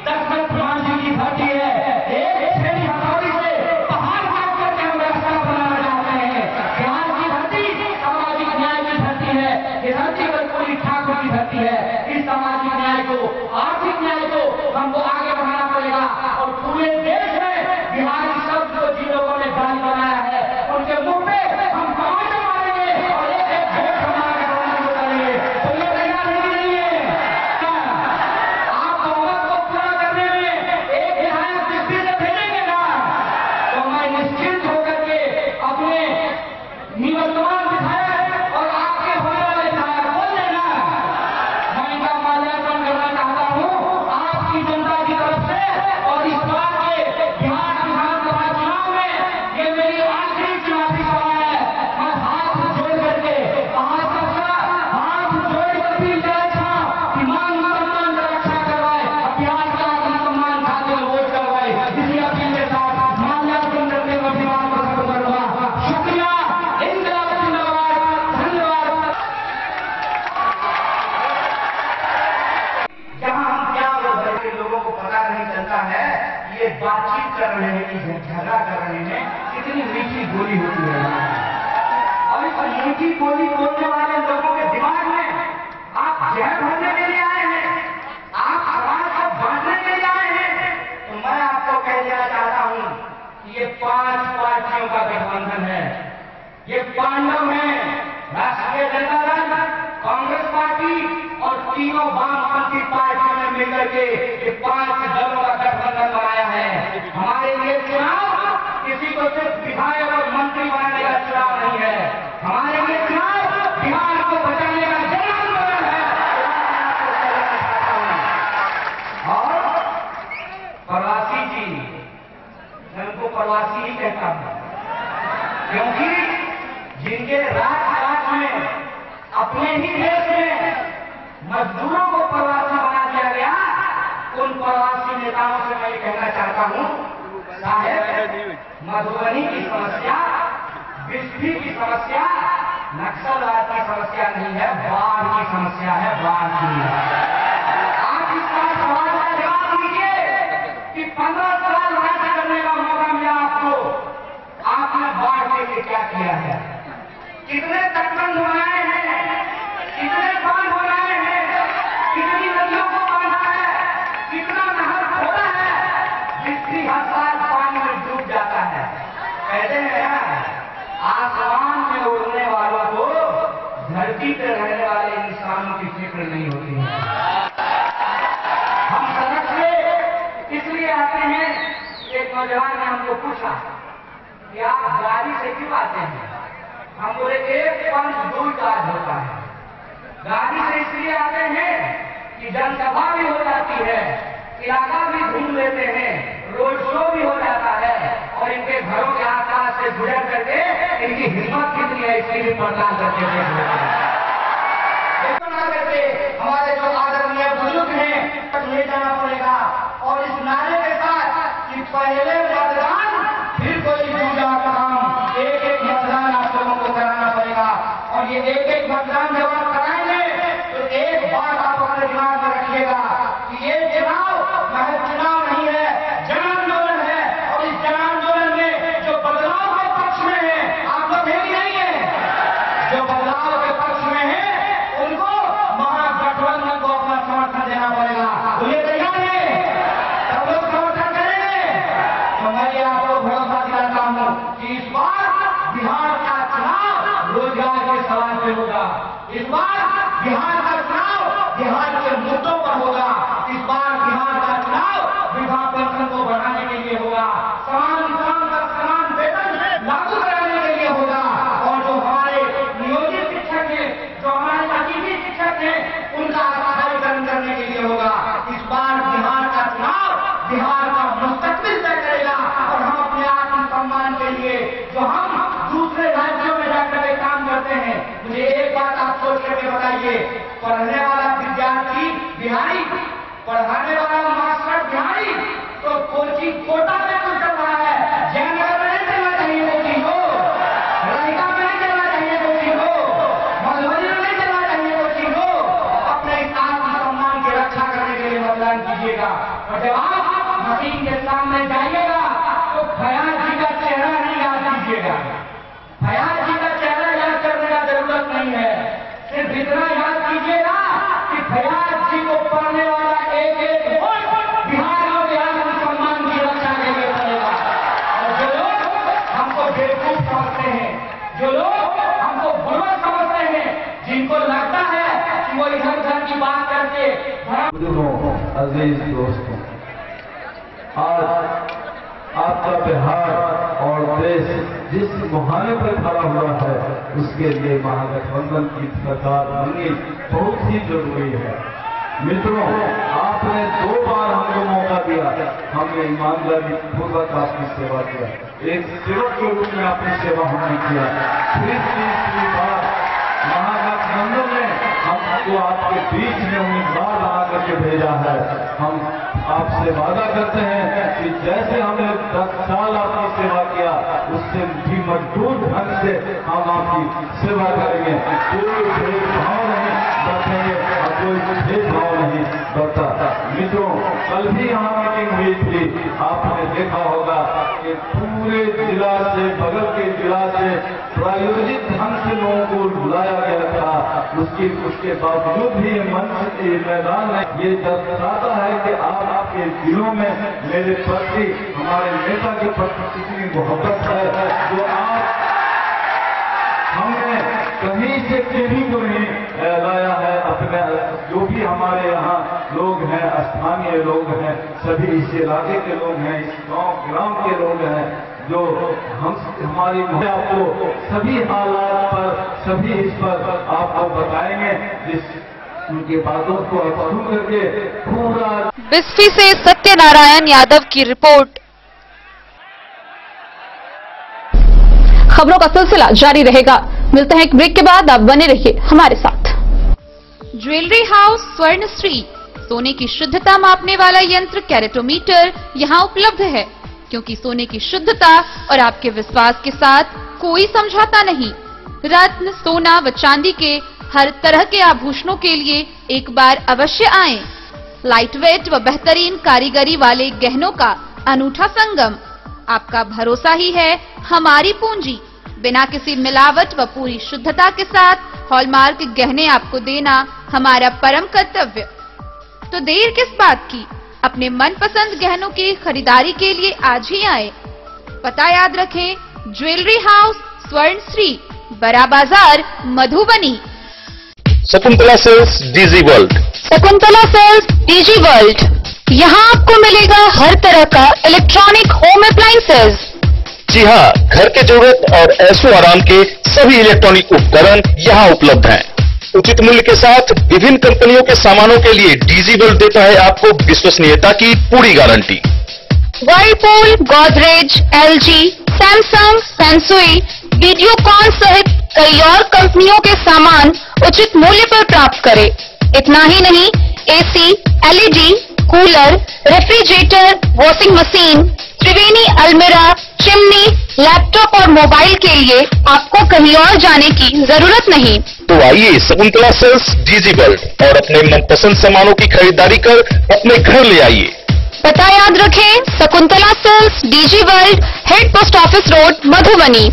दशरथ प्रधान जी की धरती है। एक छेड़ी हथौड़ी से पहाड़ काट करके हम रास्ता बनाना चाहते हैं। बिहार की धरती सामाजिक न्याय की धरती है। ये धरती कर्पूरी ठाकुर की धरती है। इस सामाजिक न्याय को, आर्थिक न्याय को हमको आगे बढ़ाना पड़ेगा और पूरे देश में बिहारी शब्द को जिन लोगों ने गाली बनाया है उनके मुंह पे हम तमाचा मारेंगे और एक एक वोट हमारे बनाने को करेंगे। तो ये तैयार नहीं है आप बहुमत को पूरा करने में एक विधायक दिल्ली से भेजेंगे ना, तो मैं निश्चिंत होकर के अपने निवर्तमान विधायक और आपके होने वाले विधायक बोल देना मैं इनका माल्यार्पण करना चाहता हूं आपकी जनता की तरफ से। और इस बार के बिहार विधानसभा चुनाव में ये मेरी आखिरी चुनावी सभा है। मैं हाथ जोड़ करके हाथ जोड़ कर भी था कि मान सम्मान की रक्षा करवाए, बिहार का सम्मान खातिर वोट करवाए। इसी अपील के साथ माल्यार्पण करने का विवाद को खत्म करूंगा। शुक्रिया, इंकलाब जिंदाबाद, धन्यवाद। जहां हम क्या बोल रहे लोगों को पता नहीं चलता है ये बातचीत कर रहे हैं कि झगड़ा कर रहे हैं, कितनी मीठी बोली होती है। और इस मीठी बोली बोलने वाले लोगों के दिमाग में आप जहर भरने के लिए आए हैं, आप समाज को बांटने के लिए आए हैं। तो मैं आपको कह देना चाहता हूं कि ये 5 पार्टियों का गठबंधन है। ये पांडव हैं, राष्ट्रीय जनता दल, कांग्रेस पार्टी और तीनों वामपंथी पार्टियों ने मिलकर के ये 5 दलों का गठबंधन बनाया है। हमारे लिए चुनाव किसी को सिर्फ विधायक और मंत्री बनाने का चुनाव नहीं है। हमारे लिए चुनाव बिहार को बचाने का जन आंदोलन है। और प्रवासी जी, मैं उनको प्रवासी ही कहता हूं क्योंकि जिनके राज में अपने ही देश में मजदूरों को प्रवासी बना दिया गया, उन प्रवासी नेताओं से मैं कहना चाहता हूं साहेब, मधुबनी की समस्या, बिस्फी की समस्या नक्सलवाद की समस्या नहीं है, बाढ़ की समस्या है, बाढ़ की। आप इसका सवाल का जवाब दीजिए कि 15 साल राज्य करने का मौका मिला आपको, आपने बाढ़ के लिए क्या किया है? कितने तटबंध बनाए हैं, कितने बांध बनाए हैं, कितनी नदियों को बांधा है, कितना नहर खोला है, जिसकी हर साल पानी में डूब जाता है। कहते हैं आसमान में उड़ने वालों को धरती पर रहने वाले इंसानों की फिक्र नहीं होती है। हम सड़क से इसलिए आते हैं, एक नौजवान ने हमको पूछा कि आप गाड़ी से क्यों आते हैं? हम बोले एक पंच 2 काज होता है। गाड़ी से इसलिए आते हैं कि जनसभा भी हो जाती है, इलाका भी घूम लेते हैं, रोड शो भी हो जाता है और इनके घरों के आसपास से गुजर करके इनकी हिम्मत कितनी है इसकी भी पड़ताल करके हमारे जो आदरणीय बुजुर्ग हैं ले जाना पड़ेगा। और इस नारे के साथ कि पहले मतदान फिर कोई दूसरा काम, एक एक मतदान आप लोगों को कराना पड़ेगा। और ये एक एक मतदान जब आप कराएंगे तो एक बात आप अपने दिमाग में रखिएगा कि ये चुनाव महज चुनाव नहीं है, जन आंदोलन है। और इस जन आंदोलन में जो बदलाव के पक्ष में है, आप लोग है कि नहीं है? जो बदलाव के पक्ष में है उनको महागठबंधन को अपना समर्थन देना पड़ेगा। तो ये तैयार है, सब लोग समर्थन करेंगे। तो मैं जाएंगे। पढ़ने वाला विद्यार्थी बिहारी, पढ़ाने वाला मास्टर बिहारी, तो कोचिंग कोटा में कुछ चल रहा है। जयनगर में नहीं चलना चाहिए कोचिंग को, लड़का में नहीं चलना चाहिए कोचिंग को, मधुबनी में नहीं चलना चाहिए कोचिंग को। अपने आत्मसम्मान की रक्षा करने के लिए मतदान कीजिएगा। और जब आप मशीन के सामने जाइएगा तो फयाज जी का चेहरा नहीं याद कीजिएगा। फयाज जी का चेहरा याद करने का जरूरत नहीं है, सिर्फ इतना याद कीजिएगा कि फयाज जी को पढ़ने वाला एक एक वोट बिहार और आत्मसम्मान की रक्षा के लिए पड़ेगा। और जो लोग हमको बेवकूफ समझते हैं, जो लोग हमको बुर्बक समझते हैं, जिनको लगता है कि वो इधर उधर की बात करके अजीज दोस्तों, आज आपका बिहार और देश जिस मुहाने पर खड़ा हुआ है उसके लिए महागठबंधन की सरकार बननी बहुत ही जरूरी है। मित्रों, आपने 2 बार हमको मौका दिया, हमने ईमानदारी पूर्वक आपकी सेवा किया, एक सेवक के रूप में आपकी सेवा हमने किया। फिर तीसरी बार महागठबंधन ने हमको आपके बीच में उम्मीदवार बना करके भेजा है। हम आपसे वादा करते हैं कि जैसे हमने 10 साल आपकी सेवा किया, उससे भी मजबूत ढंग से हम आपकी सेवा करेंगे। कोई भेदभाव नहीं बरतेंगे और कोई भेदभाव नहीं बरता। मित्रों, कल भी यहाँ मीटिंग हुई थी, आपने देखा होगा कि पूरे जिला से, बगल के जिला से प्रायोजित ढंग से लोगों को बुलाया गया था। उसके बावजूद भी मंच के मैदान में ये दर्शाता है कि आपके दिलों में मेरे प्रति, हमारे नेता के प्रति कितनी मोहब्बत है, जो आप हमने कहीं से कहीं को नहीं लाया है। अपने जो भी हमारे यहाँ लोग हैं, स्थानीय लोग हैं, सभी इस इलाके के लोग हैं, इस गांव ग्राम के लोग हैं, जो हमारी आपको सभी हालात पर, सभी इस पर आपको बताएंगे, जिस उनकी बातों को आप सुन करके पूरा। बिस्फी से सत्यनारायण यादव की रिपोर्ट। खबरों का सिलसिला जारी रहेगा। मिलते हैं एक ब्रेक के बाद, आप बने रहिए हमारे साथ। ज्वेलरी हाउस स्वर्णश्री, सोने की शुद्धता मापने वाला यंत्र कैरेटोमीटर यहाँ उपलब्ध है, क्योंकि सोने की शुद्धता और आपके विश्वास के साथ कोई समझौता नहीं। रत्न, सोना व चांदी के हर तरह के आभूषणों के लिए एक बार अवश्य आएं। लाइट वेट व बेहतरीन कारीगरी वाले गहनों का अनूठा संगम। आपका भरोसा ही है हमारी पूंजी। बिना किसी मिलावट व पूरी शुद्धता के साथ हॉलमार्क गहने आपको देना हमारा परम कर्तव्य। तो देर किस बात की, अपने मनपसंद गहनों की खरीदारी के लिए आज ही आए। पता याद रखें, jewellery house Swarnashree, Bada Bazar, Madhubani. Shakuntala sales DG world. Shakuntala sales DG world, यहाँ आपको मिलेगा हर तरह का इलेक्ट्रॉनिक होम अप्लायंसेज। जी हाँ, घर के जरूरत और ऐशो आराम के सभी इलेक्ट्रॉनिक उपकरण यहाँ उपलब्ध हैं। उचित मूल्य के साथ विभिन्न कंपनियों के सामानों के लिए डीजी वर्ल्ड देता है आपको विश्वसनीयता की पूरी guarantee. Whirlpool, Godrej, LG, Samsung, Sansui, Videocon सहित कई और कंपनियों के सामान उचित मूल्य पर प्राप्त करें। इतना ही नहीं, AC, LED, cooler, refrigerator, washing machine, Triveni अलमीरा, चिमनी, लैपटॉप और मोबाइल के लिए आपको कहीं और जाने की जरूरत नहीं। तो आइए शकुंतला सेल्स डीजी वर्ल्ड और अपने मनपसंद सामानों की खरीदारी कर अपने घर ले आइए। पता याद रखें, Shakuntala sales DG world, head post office road, Madhubani.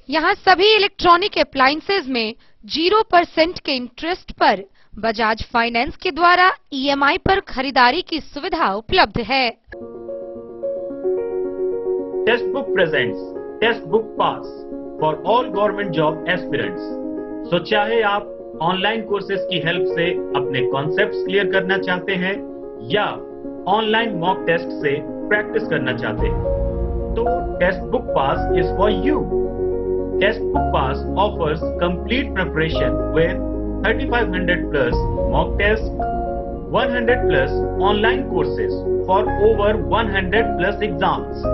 यहाँ सभी इलेक्ट्रॉनिक अप्लायंसेज में 0% के इंटरेस्ट पर बजाज फाइनेंस के द्वारा ईएमआई पर खरीदारी की सुविधा उपलब्ध है। Testbook presents test book pass for all government job aspirants. So चाहे आप ऑनलाइन कोर्सेज की हेल्प से अपने कॉन्सेप्ट्स क्लियर करना चाहते हैं या ऑनलाइन मॉक टेस्ट से प्रैक्टिस करना चाहते हैं, तो test book pass is for you. Test book pass offers complete preparation with 3500 plus mock tests, 100 plus online courses for over 100 plus exams.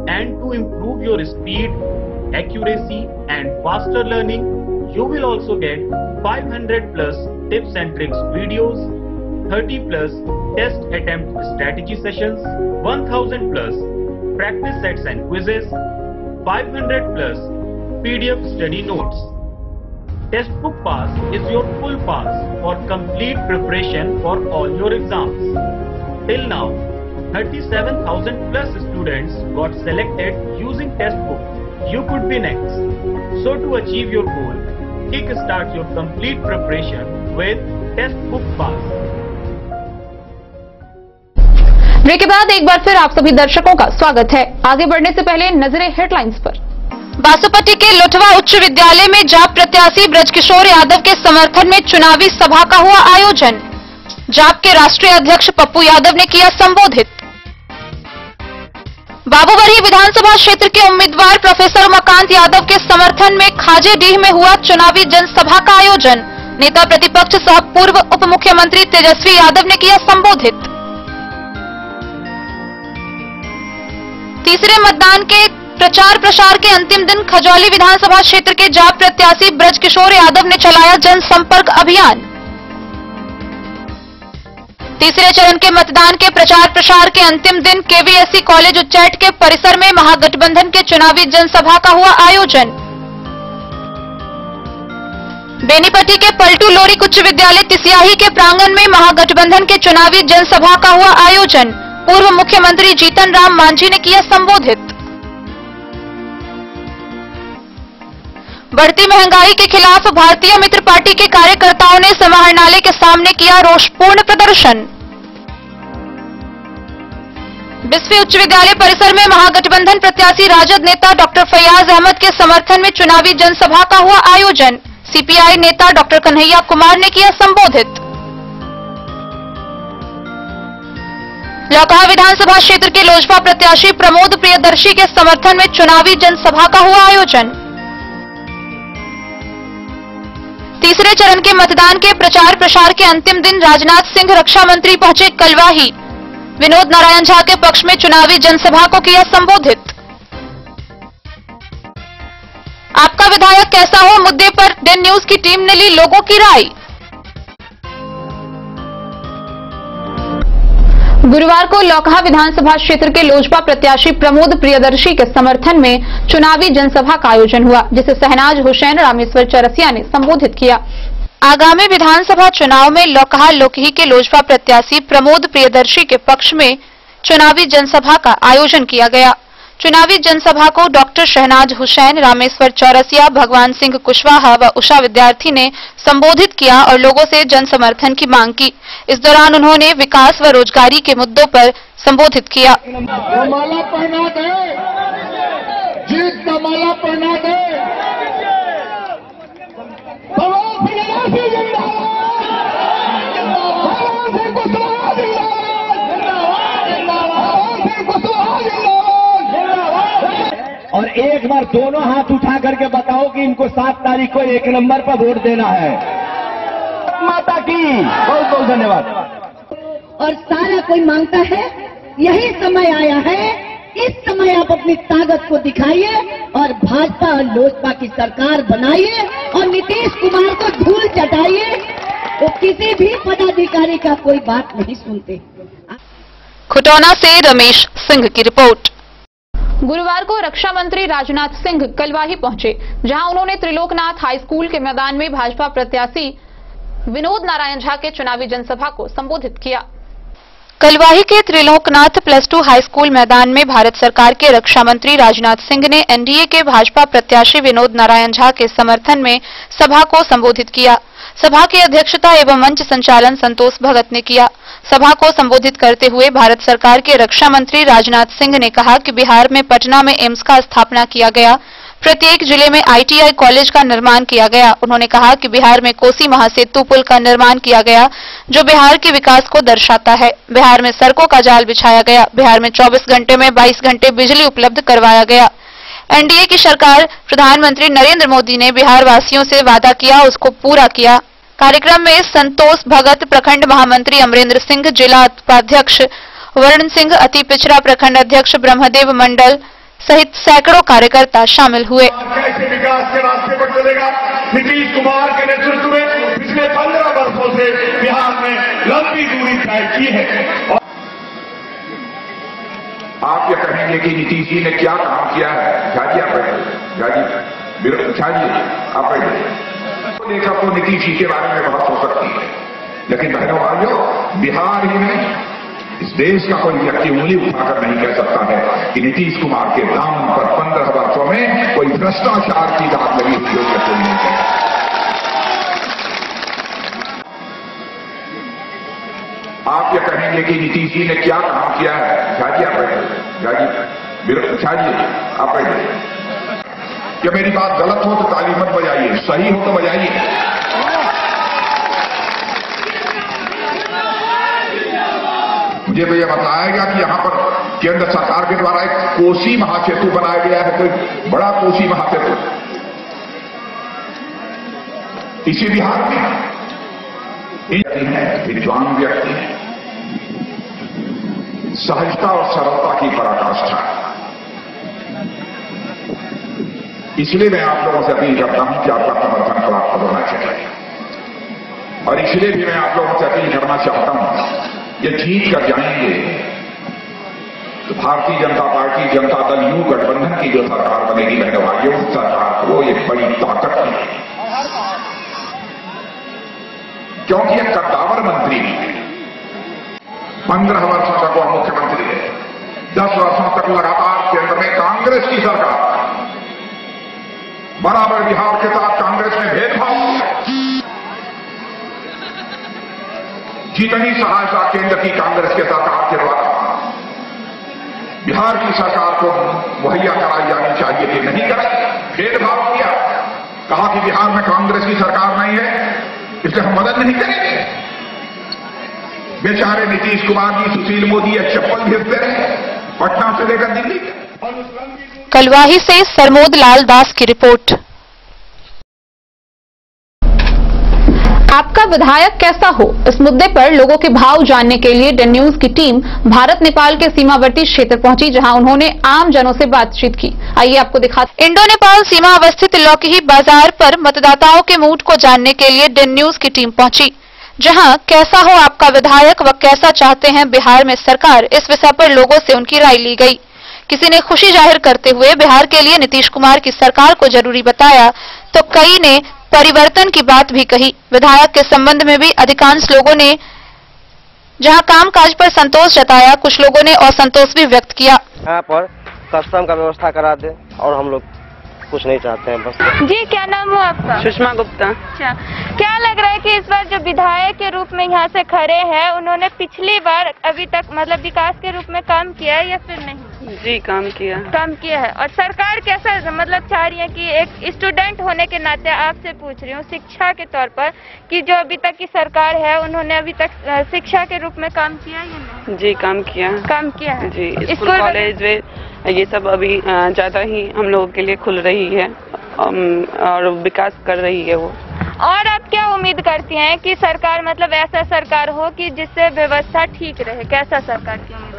And to improve your speed, accuracy and faster learning, You will also get 500 plus tips and tricks videos, 30 plus test attempt strategy sessions, 1000 plus practice sets and quizzes, 500 plus PDF study notes. Textbook Pass is your full pass for complete preparation for all your exams. Till now, 37,000 plus students got selected using Textbook. You could be next. So to achieve your goal, kick-start your complete preparation with Textbook Pass. Break के बाद एक बार फिर आप सभी दर्शकों का स्वागत है। आगे बढ़ने से पहले नजरें हेडलाइंस पर। बासुपट्टी के लोठवा उच्च विद्यालय में जाप प्रत्याशी ब्रजकिशोर यादव के समर्थन में चुनावी सभा का हुआ आयोजन। जाप के राष्ट्रीय अध्यक्ष पप्पू यादव ने किया संबोधित। बाबूबरही विधानसभा क्षेत्र के उम्मीदवार प्रोफेसर उमाकांत यादव के समर्थन में खाजेडीह में हुआ चुनावी जनसभा का आयोजन। नेता प्रतिपक्ष सह पूर्व उप मुख्यमंत्री तेजस्वी यादव ने किया संबोधित। तीसरे मतदान के प्रचार प्रसार के अंतिम दिन खजौली विधानसभा क्षेत्र के जाप प्रत्याशी ब्रजकिशोर यादव ने चलाया जनसंपर्क अभियान। तीसरे चरण के मतदान के प्रचार प्रसार के अंतिम दिन केवीएससी कॉलेज उच्चैठ के परिसर में महागठबंधन के चुनावी जनसभा का हुआ आयोजन। बेनीपट्टी के पलटू लोरिक उच्च विद्यालय तिसियाही के प्रांगण में महागठबंधन के चुनावी जनसभा का हुआ आयोजन। पूर्व मुख्यमंत्री जीतन राम मांझी ने किया संबोधित। बढ़ती महंगाई के खिलाफ भारतीय मित्र पार्टी के कार्यकर्ताओं ने समाहरणालय के सामने किया रोषपूर्ण प्रदर्शन। बिस्फी उच्च विद्यालय परिसर में महागठबंधन प्रत्याशी राजद नेता डॉक्टर फैयाज अहमद के समर्थन में चुनावी जनसभा का हुआ आयोजन। सीपीआई नेता डॉक्टर कन्हैया कुमार ने किया संबोधित। लौकहा विधानसभा क्षेत्र के लोजपा प्रत्याशी प्रमोद प्रियदर्शी के समर्थन में चुनावी जनसभा का हुआ आयोजन। तीसरे चरण के मतदान के प्रचार प्रसार के अंतिम दिन राजनाथ सिंह रक्षा मंत्री पहुंचे कलवाही। विनोद नारायण झा के पक्ष में चुनावी जनसभा को किया संबोधित। आपका विधायक कैसा हो मुद्दे पर डेन न्यूज की टीम ने ली लोगों की राय। गुरुवार को लौकहा विधानसभा क्षेत्र के लोजपा प्रत्याशी प्रमोद प्रियदर्शी के समर्थन में चुनावी जनसभा का आयोजन हुआ, जिसे शहनाज हुसैन रामेश्वर चरसिया ने संबोधित किया। आगामी विधानसभा चुनाव में लौकहा लोकही के लोजपा प्रत्याशी प्रमोद प्रियदर्शी के पक्ष में चुनावी जनसभा का आयोजन किया गया। चुनावी जनसभा को डॉक्टर शहनाज हुसैन, रामेश्वर चौरसिया, भगवान सिंह कुशवाहा व उषा विद्यार्थी ने संबोधित किया और लोगों से जन समर्थन की मांग की। इस दौरान उन्होंने विकास व रोजगारी के मुद्दों पर संबोधित किया। माला पहना दे, जीत का माला पहना दे। और एक बार दोनों हाथ उठा करके बताओ कि इनको 7 तारीख को 1 नंबर पर वोट देना है। माता की बहुत बहुत धन्यवाद। और सारा कोई मांगता है, यही समय आया है, इस समय आप अपनी ताकत को दिखाइए और भाजपा और लोजपा की सरकार बनाइए और नीतीश कुमार को धूल चटाइए। वो किसी भी पदाधिकारी का कोई बात नहीं सुनते। खुटौना से रमेश सिंह की रिपोर्ट। गुरुवार को रक्षा मंत्री राजनाथ सिंह कलवाही पहुंचे, जहां उन्होंने त्रिलोकनाथ हाई स्कूल के मैदान में भाजपा प्रत्याशी विनोद नारायण झा के चुनावी जनसभा को संबोधित किया। कलवाही के त्रिलोकनाथ +2 हाई स्कूल मैदान में भारत सरकार के रक्षा मंत्री राजनाथ सिंह ने एनडीए के भाजपा प्रत्याशी विनोद नारायण झा के समर्थन में सभा को संबोधित किया। सभा की अध्यक्षता एवं मंच संचालन संतोष भगत ने किया। सभा को संबोधित करते हुए भारत सरकार के रक्षा मंत्री राजनाथ सिंह ने कहा कि बिहार में पटना में एम्स का स्थापना किया गया, प्रत्येक जिले में आईटीआई कॉलेज का निर्माण किया गया। उन्होंने कहा कि बिहार में कोसी महासेतु पुल का निर्माण किया गया, जो बिहार के विकास को दर्शाता है। बिहार में सड़कों का जाल बिछाया गया। बिहार में 24 घंटे में 22 घंटे बिजली उपलब्ध करवाया गया। एनडीए की सरकार प्रधानमंत्री नरेंद्र मोदी ने बिहार वासियों से वादा किया, उसको पूरा किया। कार्यक्रम में संतोष भगत, प्रखंड महामंत्री अमरेंद्र सिंह, जिला उपाध्यक्ष वरुण सिंह, अति पिछड़ा प्रखंड अध्यक्ष ब्रह्मदेव मंडल सहित सैकड़ों कार्यकर्ता शामिल हुए। कैसे विकास के रास्ते पर चलेगा, नीतीश लंबी दूरी तय की है। आप ये कहेंगे कि नीतीश जी ने क्या काम किया है? झाजी आप बैठे, झाजी आप बैठे। देखा तो नीतीश जी के बारे में बात हो सकती है, लेकिन बहनों भाइयों, बिहार ही नहीं, इस देश का कोई व्यक्ति उंगली उठाकर नहीं कह सकता है कि नीतीश कुमार के दामन पर 15 वर्षों में कोई भ्रष्टाचार की दाग लगी हुई कोई नहीं है। आप ये कहेंगे कि नीतीश जी ने क्या काम किया है? झाजी आप बैठे, झाजी आप बैठे। क्या मेरी बात गलत हो तो ताली मत बजाइए, सही हो तो बजाइए। मुझे तो यह बताया गया कि यहां पर केंद्र सरकार के द्वारा एक कोसी महासेतु बनाया गया है, कोई बड़ा कोसी महासेतु इसी बिहार में। विद्वान व्यक्ति है, सहजता और सरलता की पराकाष्ठा। इसलिए मैं आप लोगों से अपील करता हूं कि आपका समर्थन प्राप्त होना चाहिए, और इसलिए भी मैं आप लोगों से अपील करना चाहता हूं, ये जीत कर जाएंगे तो भारतीय जनता पार्टी, जनता दल यू गठबंधन की जो सरकार बनेगी बहनों भाइयों, उस सरकार को एक बड़ी ताकत मिलेगी, क्योंकि एक कद्दावर मंत्री 15 वर्षों तक वह मुख्यमंत्री है, 10 वर्षों तक लगातार केंद्र में कांग्रेस की सरकार, बराबर बिहार के साथ कांग्रेस ने भेदभाव, जितनी सहायता केंद्र की कांग्रेस के सरकार के द्वारा बिहार की सरकार को मुहैया कराई जानी चाहिए थी, नहीं कराई, भेदभाव किया, कहा कि बिहार में कांग्रेस की सरकार नहीं है इसलिए हम मदद नहीं करेंगे। बेचारे नीतीश कुमार जी, सुशील मोदी एक चप्पल भेजते रहे पटना से लेकर दिल्ली। कलवाही से सरमोद लाल दास की रिपोर्ट। आपका विधायक कैसा हो, इस मुद्दे पर लोगों के भाव जानने के लिए डन न्यूज की टीम भारत नेपाल के सीमावर्ती क्षेत्र पहुंची, जहां उन्होंने आम जनों से बातचीत की। आइए आपको दिखाते। इंडो नेपाल सीमा अवस्थित लौकीही बाजार पर मतदाताओं के मूड को जानने के लिए डन न्यूज की टीम पहुंची, जहां कैसा हो आपका विधायक व कैसा चाहते हैं बिहार में सरकार, इस विषय पर लोगों से उनकी राय ली गई। किसी ने खुशी जाहिर करते हुए बिहार के लिए नीतीश कुमार की सरकार को जरूरी बताया, तो कई ने परिवर्तन की बात भी कही। विधायक के संबंध में भी अधिकांश लोगों ने जहां कामकाज पर संतोष जताया, कुछ लोगों ने असंतोष भी व्यक्त किया। यहाँ पर कस्टम का व्यवस्था करा दे और हम लोग कुछ नहीं चाहते हैं बस। जी, क्या नाम हो आपका? सुषमा गुप्ता। अच्छा, क्या लग रहा है कि इस बार जो विधायक के रूप में यहाँ से खड़े हैं, उन्होंने पिछली बार अभी तक मतलब विकास के रूप में काम किया है या फिर नहीं? जी, काम किया है। और सरकार कैसा मतलब चाह रही है कि एक स्टूडेंट होने के नाते आपसे पूछ रही हूँ, शिक्षा के तौर पर, कि जो अभी तक की सरकार है उन्होंने अभी तक शिक्षा के रूप में काम किया या नहीं? जी, काम किया है जी। स्कूल कॉलेज ये सब अभी ज्यादा ही हम लोगों के लिए खुल रही है और विकास कर रही है वो। और आप क्या उम्मीद करती हैं कि सरकार मतलब ऐसा सरकार हो कि जिससे व्यवस्था ठीक रहे? कैसा सरकार की उम्मीद?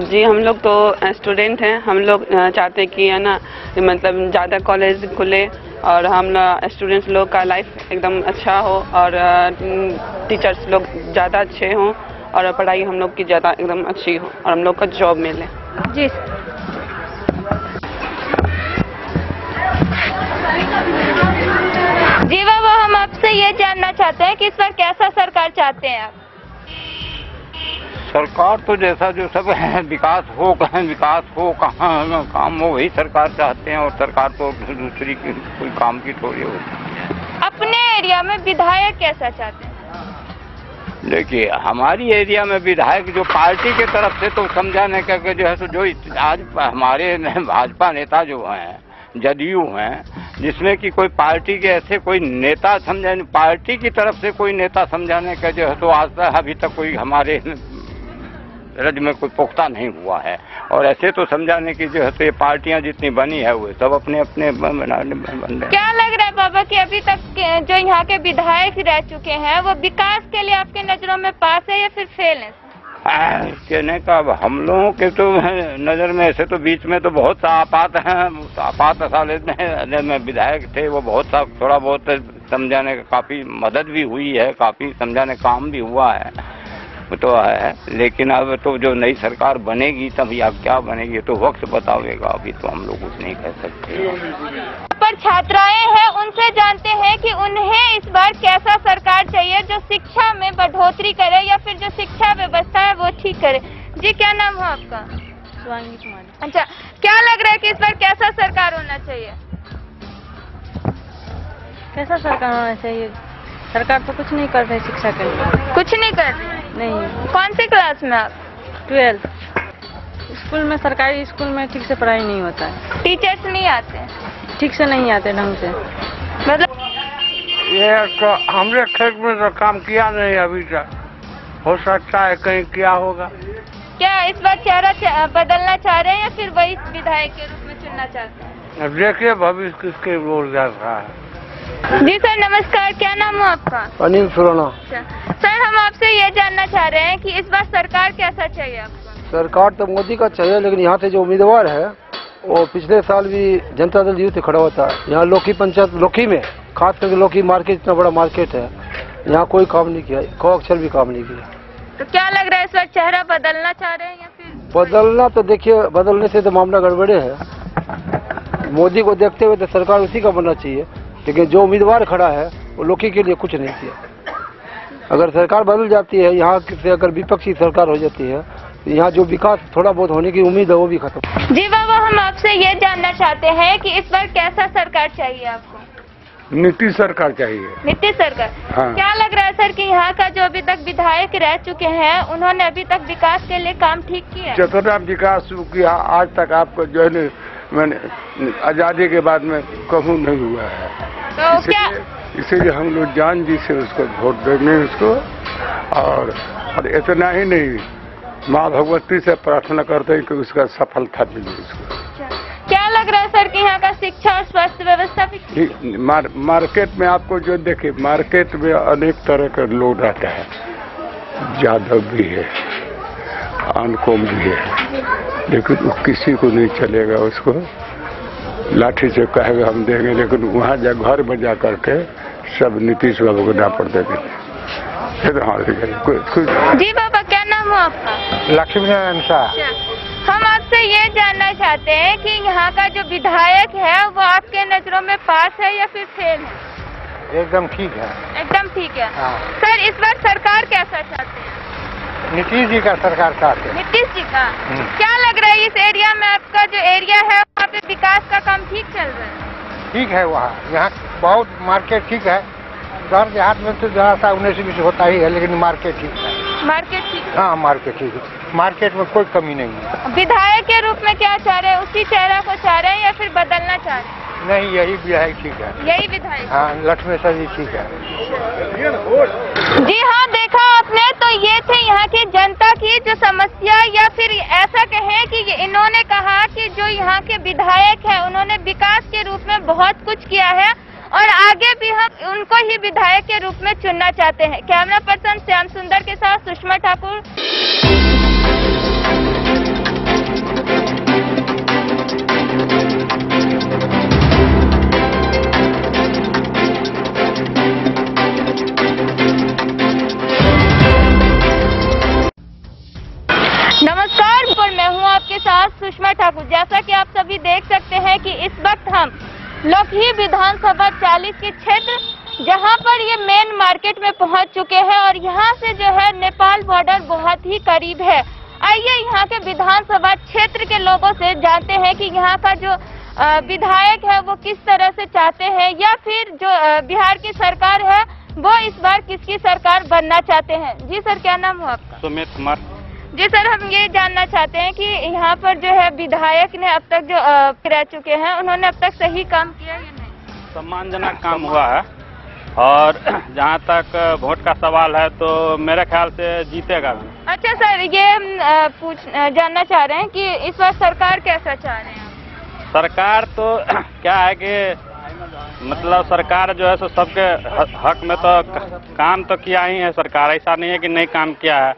जी, हम लोग तो स्टूडेंट हैं, हम लोग चाहते हैं कि है ना मतलब ज़्यादा कॉलेज खुले और हम स्टूडेंट्स लोग का लाइफ एकदम अच्छा हो और टीचर्स लोग ज़्यादा अच्छे हों और पढ़ाई हम लोग की ज़्यादा एकदम अच्छी हो और हम लोग को जॉब मिले। जी जी बाबा, हम आपसे ये जानना चाहते हैं कि इस बार कैसा सरकार चाहते हैं आप? सरकार तो जैसा जो सब है, विकास हो कहाँ काम हो, वही सरकार चाहते हैं, और सरकार तो दूसरी की कोई काम की थोड़ी होती। अपने एरिया में विधायक कैसा चाहते हैं? देखिए, हमारी एरिया में विधायक जो पार्टी की तरफ से तो समझाने का जो है, तो जो आज हमारे भाजपा नेता जो हैं, जदयू हैं, जिसमें कि कोई पार्टी के ऐसे कोई नेता समझाने, पार्टी की तरफ से कोई नेता समझाने का जो है, तो आज तक अभी तक कोई हमारे राज्य में कोई पुख्ता नहीं हुआ है। और ऐसे तो समझाने की जो है, तो ये पार्टियां जितनी बनी है वो सब अपने अपने बनाने बन रहे। क्या लग रहा है बाबा कि अभी तक जो यहाँ के विधायक रह चुके हैं वो विकास के लिए आपके नजरों में पास है या फिर फेल है? कहने का अब हम लोगों के तो नजर में ऐसे तो बीच में तो बहुत सा आपात हैं, आपात साल में विधायक थे, वो बहुत सा थोड़ा बहुत समझाने का काफी मदद भी हुई है, काफी समझाने काम भी हुआ है तो है। लेकिन अब तो जो नई सरकार बनेगी तभी अब क्या बनेगी तो वक्त बतावेगा, अभी तो हम लोग कुछ नहीं कह सकते। पर छात्राएं हैं, उनसे जानते हैं कि उन्हें इस बार कैसा सरकार चाहिए जो शिक्षा में बढ़ोतरी करे या फिर जो शिक्षा व्यवस्था है वो ठीक करे। जी क्या नाम है आपका? स्वांगी कुमारी। अच्छा, क्या लग रहा है कि इस बार कैसा सरकार होना चाहिए? कैसा सरकार होना चाहिए? सरकार तो कुछ नहीं कर रही शिक्षा के लिए। कुछ नहीं कर रही? नहीं। कौन सी क्लास में आप? 12। स्कूल में, सरकारी स्कूल में ठीक से पढ़ाई नहीं होता है। टीचर्स नहीं आते? ठीक से नहीं आते ढंग से। मतलब ये तो हमरे खेत में तो काम किया नहीं अभी तक, हो सकता है कहीं क्या होगा। क्या इस बार चेहरा बदलना चाह रहे हैं या फिर वही विधायक के रूप में चुनना चाहते हैं? अब देखिए भविष्य किसके रोल जा रहा है। जी सर नमस्कार, क्या नाम है आपका? अनिल सुराना। सर हम आपसे ये जानना चाह रहे हैं कि इस बार सरकार कैसा चाहिए आपको? सरकार तो मोदी का चाहिए, लेकिन यहाँ से जो उम्मीदवार है वो पिछले साल भी जनता दल यूथ खड़ा होता है। यहाँ लोकी पंचायत लोकी में खास करके लोकी मार्केट इतना बड़ा मार्केट है, यहाँ कोई काम नहीं किया, कोई अक्षर भी काम नहीं किया। तो क्या लग रहा है इस बार चेहरा बदलना चाह रहे हैं या फिर? बदलना तो देखिए, बदलने से तो मामला गड़बड़े है। मोदी को देखते हुए तो सरकार उसी का बनना चाहिए, लेकिन जो उम्मीदवार खड़ा है वो लोकी के लिए कुछ नहीं किया। अगर सरकार बदल जाती है, यहाँ से अगर विपक्षी सरकार हो जाती है तो यहाँ जो विकास थोड़ा बहुत होने की उम्मीद है वो भी खत्म। जी बाबा, हम आपसे ये जानना चाहते हैं कि इस बार कैसा सरकार चाहिए आपको? नीतीश सरकार चाहिए। नीतीश सरकार। हाँ। क्या लग रहा है सर कि यहाँ का जो अभी तक विधायक रह चुके हैं उन्होंने अभी तक विकास के लिए काम ठीक किया? जितना विकास किया आज तक आपको जो है मैंने आजादी के बाद में कहूँ नहीं हुआ है। तो क्या इसीलिए हम लोग जान जी से उसको वोट देंगे उसको, और इतना ही नहीं, माँ भगवती से प्रार्थना करते हैं कि उसका सफलता मिले उसको। क्या लग रहा है सर कि यहाँ का शिक्षा और स्वास्थ्य व्यवस्था भी? मार्केट में आपको जो देखिए, मार्केट में अनेक तरह के लोग रहते हैं, यादव भी है, अनकोम भी है, लेकिन वो किसी को नहीं चलेगा, उसको लाठी से कहेगा हम देंगे, लेकिन वहाँ जा घर में जा करके सब नीतीश बाबू को नाम पर दे देंगे। जी बाबा, क्या नाम हो आपका? लक्ष्मी नारायण शाह। हम आपसे ये जानना चाहते हैं कि यहाँ का जो विधायक है वो आपके नजरों में पास है या फिर फेल है? एकदम ठीक है। एकदम ठीक है। हाँ। सर इस बार सरकार कैसा चाहते हैं? नीतीश जी का सरकार चाहते हैं। नीतीश जी का। क्या लग रहा है इस एरिया में, आपका जो एरिया है वहाँ पे विकास का काम ठीक चल रहा है? ठीक है, वहाँ यहाँ बहुत मार्केट ठीक है। शहर देहात में तो जरा सा 19-20 होता ही है, लेकिन मार्केट ठीक है। मार्केट ठीक है? हाँ मार्केट ठीक है, मार्केट में कोई कमी नहीं है। विधायक के रूप में क्या चाह रहे हैं? उसी चेहरा को चाह रहे हैं या फिर बदलना चाह रहे हैं? नहीं, यही विधायक ठीक है। यही विधायक? हाँ, लक्ष्मेश्वर जी ठीक है। जी हाँ, देखा आपने, तो ये थे यहाँ की जनता की जो समस्या, या फिर ऐसा कहें कि इन्होंने कहा कि जो यहाँ के विधायक है उन्होंने विकास के रूप में बहुत कुछ किया है और आगे भी हम उनको ही विधायक के रूप में चुनना चाहते हैं। कैमरा पर्सन श्याम सुंदर के साथ सुषमा ठाकुर। नमस्कार, पर मैं हूं आपके साथ सुषमा ठाकुर। जैसा कि आप सभी देख सकते हैं कि इस वक्त हम लोकही विधानसभा 40 के क्षेत्र, जहां पर ये मेन मार्केट में पहुंच चुके हैं और यहां से जो है नेपाल बॉर्डर बहुत ही करीब है। आइए यहाँ के विधानसभा क्षेत्र के लोगों से जानते हैं कि यहाँ का जो विधायक है वो किस तरह से चाहते हैं, या फिर जो बिहार की सरकार है वो इस बार किसकी सरकार बनना चाहते हैं। जी सर, क्या नाम हो आपका? सुमित कुमार। जी सर, हम ये जानना चाहते हैं कि यहाँ पर जो है विधायक ने अब तक जो रह चुके हैं उन्होंने अब तक सही काम किया या नहीं? सम्मानजनक काम हुआ है, और जहाँ तक वोट का सवाल है तो मेरे ख्याल से जीतेगा भी। अच्छा सर, ये जानना चाह रहे हैं कि इस बार सरकार कैसा चाह रहे हैं? सरकार तो क्या है कि मतलब सरकार जो है सो सबके हक में तो काम तो किया ही है सरकार, ऐसा नहीं है कि नहीं काम किया है,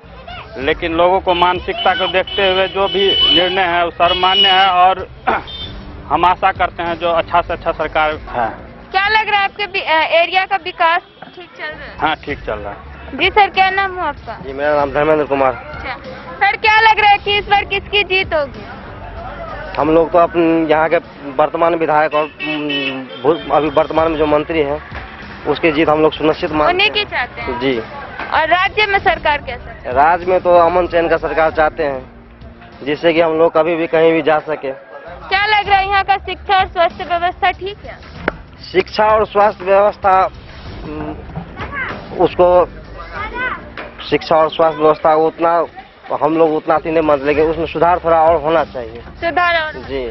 लेकिन लोगों को मानसिकता को देखते हुए जो भी निर्णय है वो सर्वमान्य है, और हम आशा करते हैं जो अच्छा से अच्छा सरकार है क्या लग रहा है आपके एरिया का विकास ठीक चल रहा है? हाँ, ठीक चल रहा है। जी सर, क्या नाम हुआ आपका? जी, मेरा नाम धर्मेंद्र कुमार। अच्छा सर, क्या लग रहा है कि इस बार किसकी जीत होगी? हम लोग तो अपने यहाँ के वर्तमान विधायक और अभी वर्तमान में जो मंत्री हैं उसकी जीत हम लोग सुनिश्चित मानते हैं। उन्हीं की चाहते हैं जी। और राज्य में सरकार कैसा? राज्य में तो अमन चैन का सरकार चाहते हैं, जिससे कि हम लोग कभी भी कहीं भी जा सके। क्या लग रहा है यहाँ का शिक्षा और स्वास्थ्य व्यवस्था ठीक है? शिक्षा और स्वास्थ्य व्यवस्था उसको शिक्षा और स्वास्थ्य व्यवस्था उतना हम लोग उतना नहीं मानते, लेकिन उसमें सुधार थोड़ा और होना चाहिए। सुधार और जी।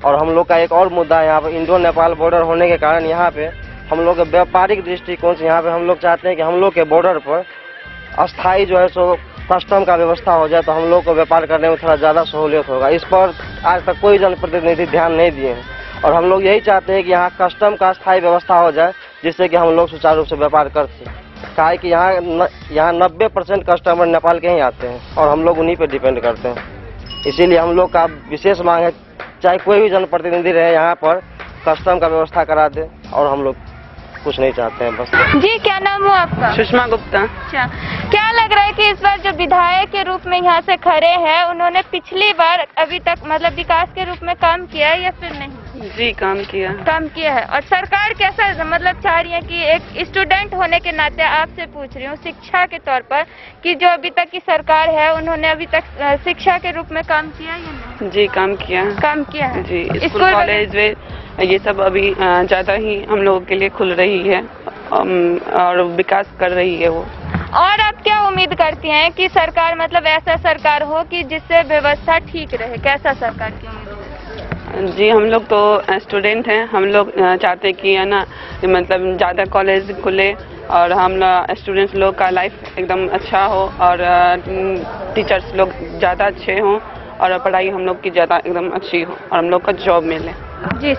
और हम लोग का एक और मुद्दा है यहाँ पे, इंडो नेपाल बॉर्डर होने के कारण यहाँ पे हम लोग के व्यापारिक दृष्टिकोण से यहाँ पे हम लोग चाहते हैं कि हम लोग के बॉर्डर पर अस्थायी जो है सो कस्टम का व्यवस्था हो जाए, तो हम लोग को व्यापार करने में थोड़ा ज्यादा सहूलियत होगा। इस पर आज तक कोई जनप्रतिनिधि ध्यान नहीं दिए हैं और हम लोग यही चाहते हैं कि यहाँ कस्टम का स्थायी व्यवस्था हो जाए, जिससे कि हम लोग सुचारू रूप से व्यापार कर सकें। कहा है कि यहाँ 90% कस्टमर नेपाल के ही आते हैं और हम लोग उन्हीं पे डिपेंड करते हैं। इसीलिए हम लोग का विशेष मांग है, चाहे कोई भी जनप्रतिनिधि रहे यहाँ पर कस्टम का व्यवस्था करा दे, और हम लोग कुछ नहीं चाहते हैं बस। जी, क्या नाम हुआ आपका? सुषमा गुप्ता। अच्छा, क्या लग रहा है कि इस बार जो विधायक के रूप में यहाँ से खड़े हैं, उन्होंने पिछली बार अभी तक मतलब विकास के रूप में काम किया है या फिर नहीं? जी, काम किया है। और सरकार कैसा मतलब चाह रही है कि एक स्टूडेंट होने के नाते आपसे पूछ रही हूँ शिक्षा के तौर पर, कि जो अभी तक की सरकार है उन्होंने अभी तक शिक्षा के रूप में काम किया या नहीं? जी, काम किया है। जी, स्कूल कॉलेज में ये सब अभी ज्यादा ही हम लोगों के लिए खुल रही है और विकास कर रही है वो। और आप क्या उम्मीद करती हैं कि सरकार मतलब ऐसा सरकार हो कि जिससे व्यवस्था ठीक रहे? कैसा सरकार की उम्मीद? जी, हम लोग तो स्टूडेंट हैं, हम लोग चाहते कि है ना मतलब ज़्यादा कॉलेज खुले और हम स्टूडेंट्स लोग का लाइफ एकदम अच्छा हो और टीचर्स लोग ज़्यादा अच्छे हों और पढ़ाई हम लोग की ज़्यादा एकदम अच्छी हो और हम लोग का जॉब मिले। जी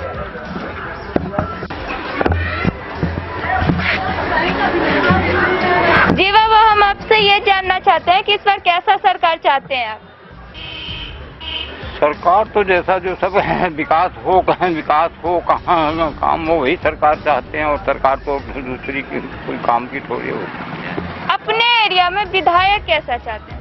जी बाबा, हम आपसे ये जानना चाहते हैं कि इस बार कैसा सरकार चाहते हैं आप? सरकार तो जैसा जो सब है विकास हो कहाँ काम हो, वही सरकार चाहते हैं, और सरकार तो दूसरी की कोई काम की थोड़ी होती। अपने एरिया में विधायक कैसा चाहते हैं?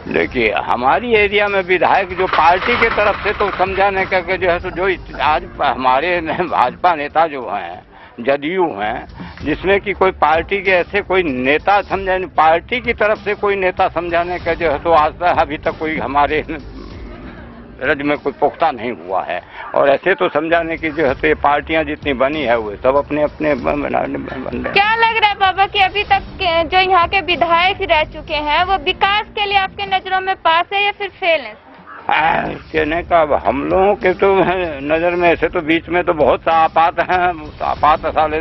देखिए, हमारी एरिया में विधायक जो पार्टी के तरफ से तो समझाने का जो है, तो जो आज हमारे भाजपा नेता जो हैं, जदयू हैं, जिसमें कि कोई पार्टी के ऐसे कोई नेता समझाने, पार्टी की तरफ से कोई नेता समझाने का जो है तो आज तक अभी तक कोई हमारे राज्य में कोई पुख्ता नहीं हुआ है। और ऐसे तो समझाने की जो है तो ये पार्टियां जितनी बनी है वो सब अपने अपने बनाने बन रहे। क्या लग रहा है बाबा कि अभी तक जो यहाँ के विधायक रह चुके हैं वो विकास के लिए आपके नजरों में पास है या फिर फेल है? कहने का अब हम लोगों के तो नजर में ऐसे तो बीच में तो बहुत सा आपात साल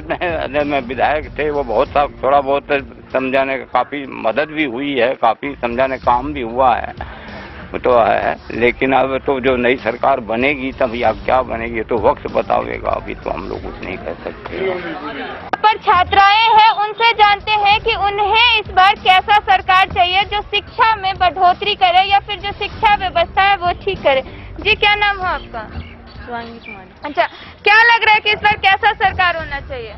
में विधायक थे, वो बहुत सा थोड़ा बहुत समझाने का काफी मदद भी हुई है, काफी समझाने काम भी हुआ है तो है। लेकिन अब तो जो नई सरकार बनेगी तब या क्या बनेगी तो वक्त बतावेगा, अभी तो हम लोग कुछ नहीं कह सकते। पर छात्राएं हैं, उनसे जानते हैं कि उन्हें इस बार कैसा सरकार चाहिए जो शिक्षा में बढ़ोतरी करे या फिर जो शिक्षा व्यवस्था है वो ठीक करे। जी, क्या नाम है आपका? शिवांगी कुमारी। अच्छा, क्या लग रहा है कि इस बार कैसा सरकार होना चाहिए?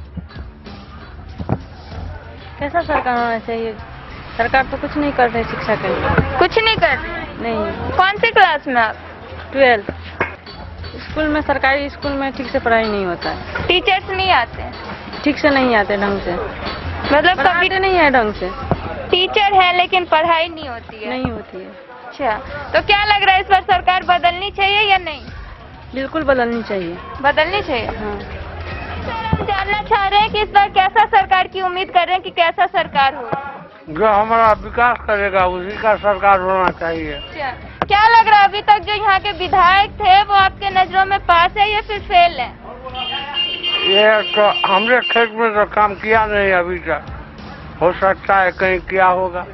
कैसा सरकार होना चाहिए? सरकार तो कुछ नहीं कर रही शिक्षा के लिए। कुछ नहीं कर रही? नहीं। कौन सी क्लास में आप? 12। स्कूल में, सरकारी स्कूल में ठीक से पढ़ाई नहीं होता है। टीचर्स नहीं आते? ठीक से नहीं आते ढंग से, मतलब कभी नहीं है ढंग से। टीचर है लेकिन पढ़ाई नहीं होती है? नहीं होती है। अच्छा, तो क्या लग रहा है इस बार सरकार बदलनी चाहिए या नहीं? बिल्कुल बदलनी चाहिए। बदलनी चाहिए। हाँ। सर, हम जानना चाह रहे हैं कि इस बार कैसा सरकार की उम्मीद कर रहे हैं कि कैसा सरकार हो? जो हमारा विकास करेगा उसी का सरकार होना चाहिए। क्या लग रहा है अभी तक जो यहाँ के विधायक थे वो आपके नजरों में पास है या फिर फेल है? ये तो हमरे खेत में तो काम किया नहीं अभी तक, हो सकता है कहीं किया होगा।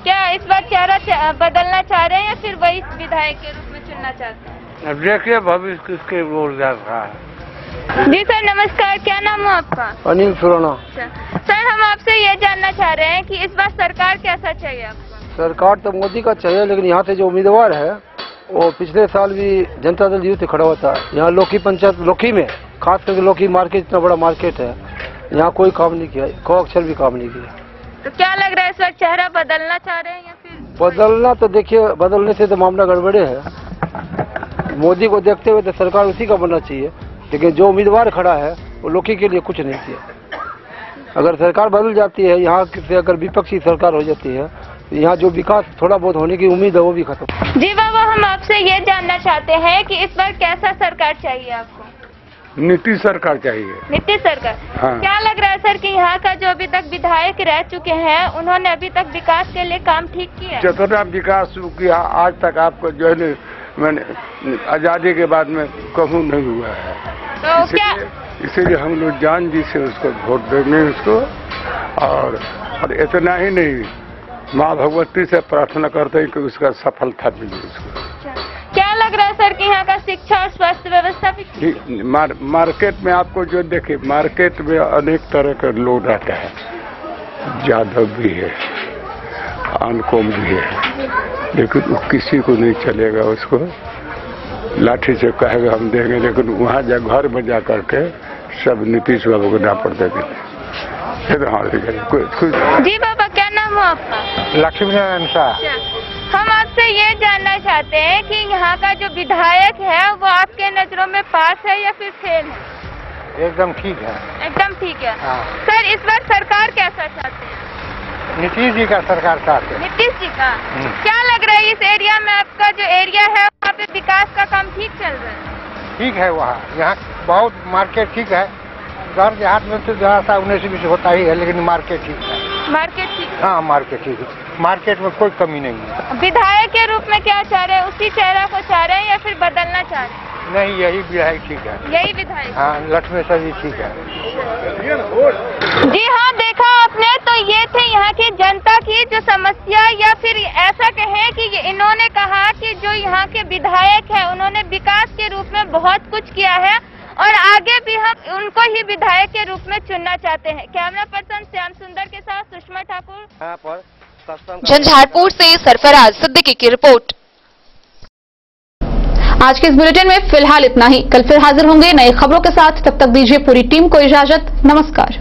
क्या इस बार चेहरा बदलना चाह रहे हैं या फिर वही विधायक के रूप में चुनना चाहते हैं? देखिए भविष्य किसके ओर जा रहा है। जी सर, नमस्कार। क्या नाम है आपका? अनिल सुराना। सर, हम आपसे ये जानना चाह रहे हैं कि इस बार सरकार कैसा चाहिए आपको? सरकार तो मोदी का चाहिए, लेकिन यहाँ से जो उम्मीदवार है वो पिछले साल भी जनता दल यूथ खड़ा होता है। यहाँ लोकी पंचायत लोकी में खास करके लौकी मार्केट इतना बड़ा मार्केट है, यहाँ कोई काम नहीं किया, को अक्षर भी काम नहीं किया। तो क्या लग रहा है इस बार चेहरा बदलना चाह रहे हैं या फिर? बदलना तो देखिए, बदलने से तो मामला गड़बड़े है। मोदी को देखते हुए तो सरकार उसी का बनना चाहिए, लेकिन जो उम्मीदवार खड़ा है वो लौकी के लिए कुछ नहीं किया। अगर सरकार बदल जाती है, यहाँ से अगर विपक्षी सरकार हो जाती है, तो यहाँ जो विकास थोड़ा बहुत होने की उम्मीद है वो भी खत्म। जी बाबा, हम आपसे ये जानना चाहते हैं कि इस बार कैसा सरकार चाहिए आपको? नीतीश सरकार चाहिए। नीतीश सरकार। हाँ। क्या लग रहा है सर कि यहाँ का जो अभी तक विधायक रह चुके हैं, उन्होंने अभी तक विकास के लिए काम ठीक किया? जितना विकास किया आज तक आपको जो है मैंने आजादी के बाद में कहूँ नहीं हुआ है। तो क्या इसीलिए हम लोग जान जी से उसको वोट देंगे उसको, और इतना ही नहीं, माँ भगवती से प्रार्थना करते हैं कि उसका सफलता मिले उसको। क्या लग रहा है सर कि यहाँ का शिक्षा और स्वास्थ्य व्यवस्था भी? मार्केट में आपको जो देखिए, मार्केट में अनेक तरह के लोग रहते हैं, जादव भी है, अनकोम भी है, लेकिन वो किसी को नहीं चलेगा, उसको लाठी से कहेगा हम देंगे, लेकिन वहाँ जा घर में जा करके सब नीतीश बाबू को ना पड़ देंगे। जी बाबा, क्या नाम हो आपका? लक्ष्मी नारायण शाह। हम आपसे ये जानना चाहते हैं कि यहाँ का जो विधायक है वो आपके नजरों में पास है या फिर फेल है? एकदम ठीक है। एकदम ठीक है। हाँ। सर, इस बार सरकार कैसा चाहते हैं? नीतीश जी का सरकार चाहते हैं। नीतीश जी का। क्या लग रहा है इस एरिया में, आपका जो एरिया है वहाँ पे विकास का काम ठीक चल रहा है? ठीक है, वहाँ यहाँ बहुत मार्केट ठीक है। गाँव देहात में तो जहाँ सा 19-20 होता ही है, लेकिन मार्केट ठीक है। मार्केट ठीक है? हाँ, मार्केट ठीक है, मार्केट में कोई कमी नहीं है। विधायक के रूप में क्या चाह रहे हैं? उसी चेहरा को चाह रहे हैं या फिर बदलना चाह रहे हैं? नहीं, यही विधायक ठीक है। यही विधायक? हाँ, लक्ष्मेश्वर जी ठीक है। जी हाँ, देखा आपने, तो ये थे यहाँ की जनता की जो समस्या, या फिर ऐसा कहें कि इन्होंने कहा कि जो यहाँ के विधायक है उन्होंने विकास के रूप में बहुत कुछ किया है और आगे भी हम उनको ही विधायक के रूप में चुनना चाहते हैं। कैमरा पर्सन श्याम सुंदर के साथ सुषमा ठाकुर, यहाँ पर झंझारपुर से सरफराज सिद्दीकी की रिपोर्ट। आज के इस बुलेटिन में फिलहाल इतना ही। कल फिर हाजिर होंगे नई खबरों के साथ। तब तक दीजिए पूरी टीम को इजाजत। नमस्कार।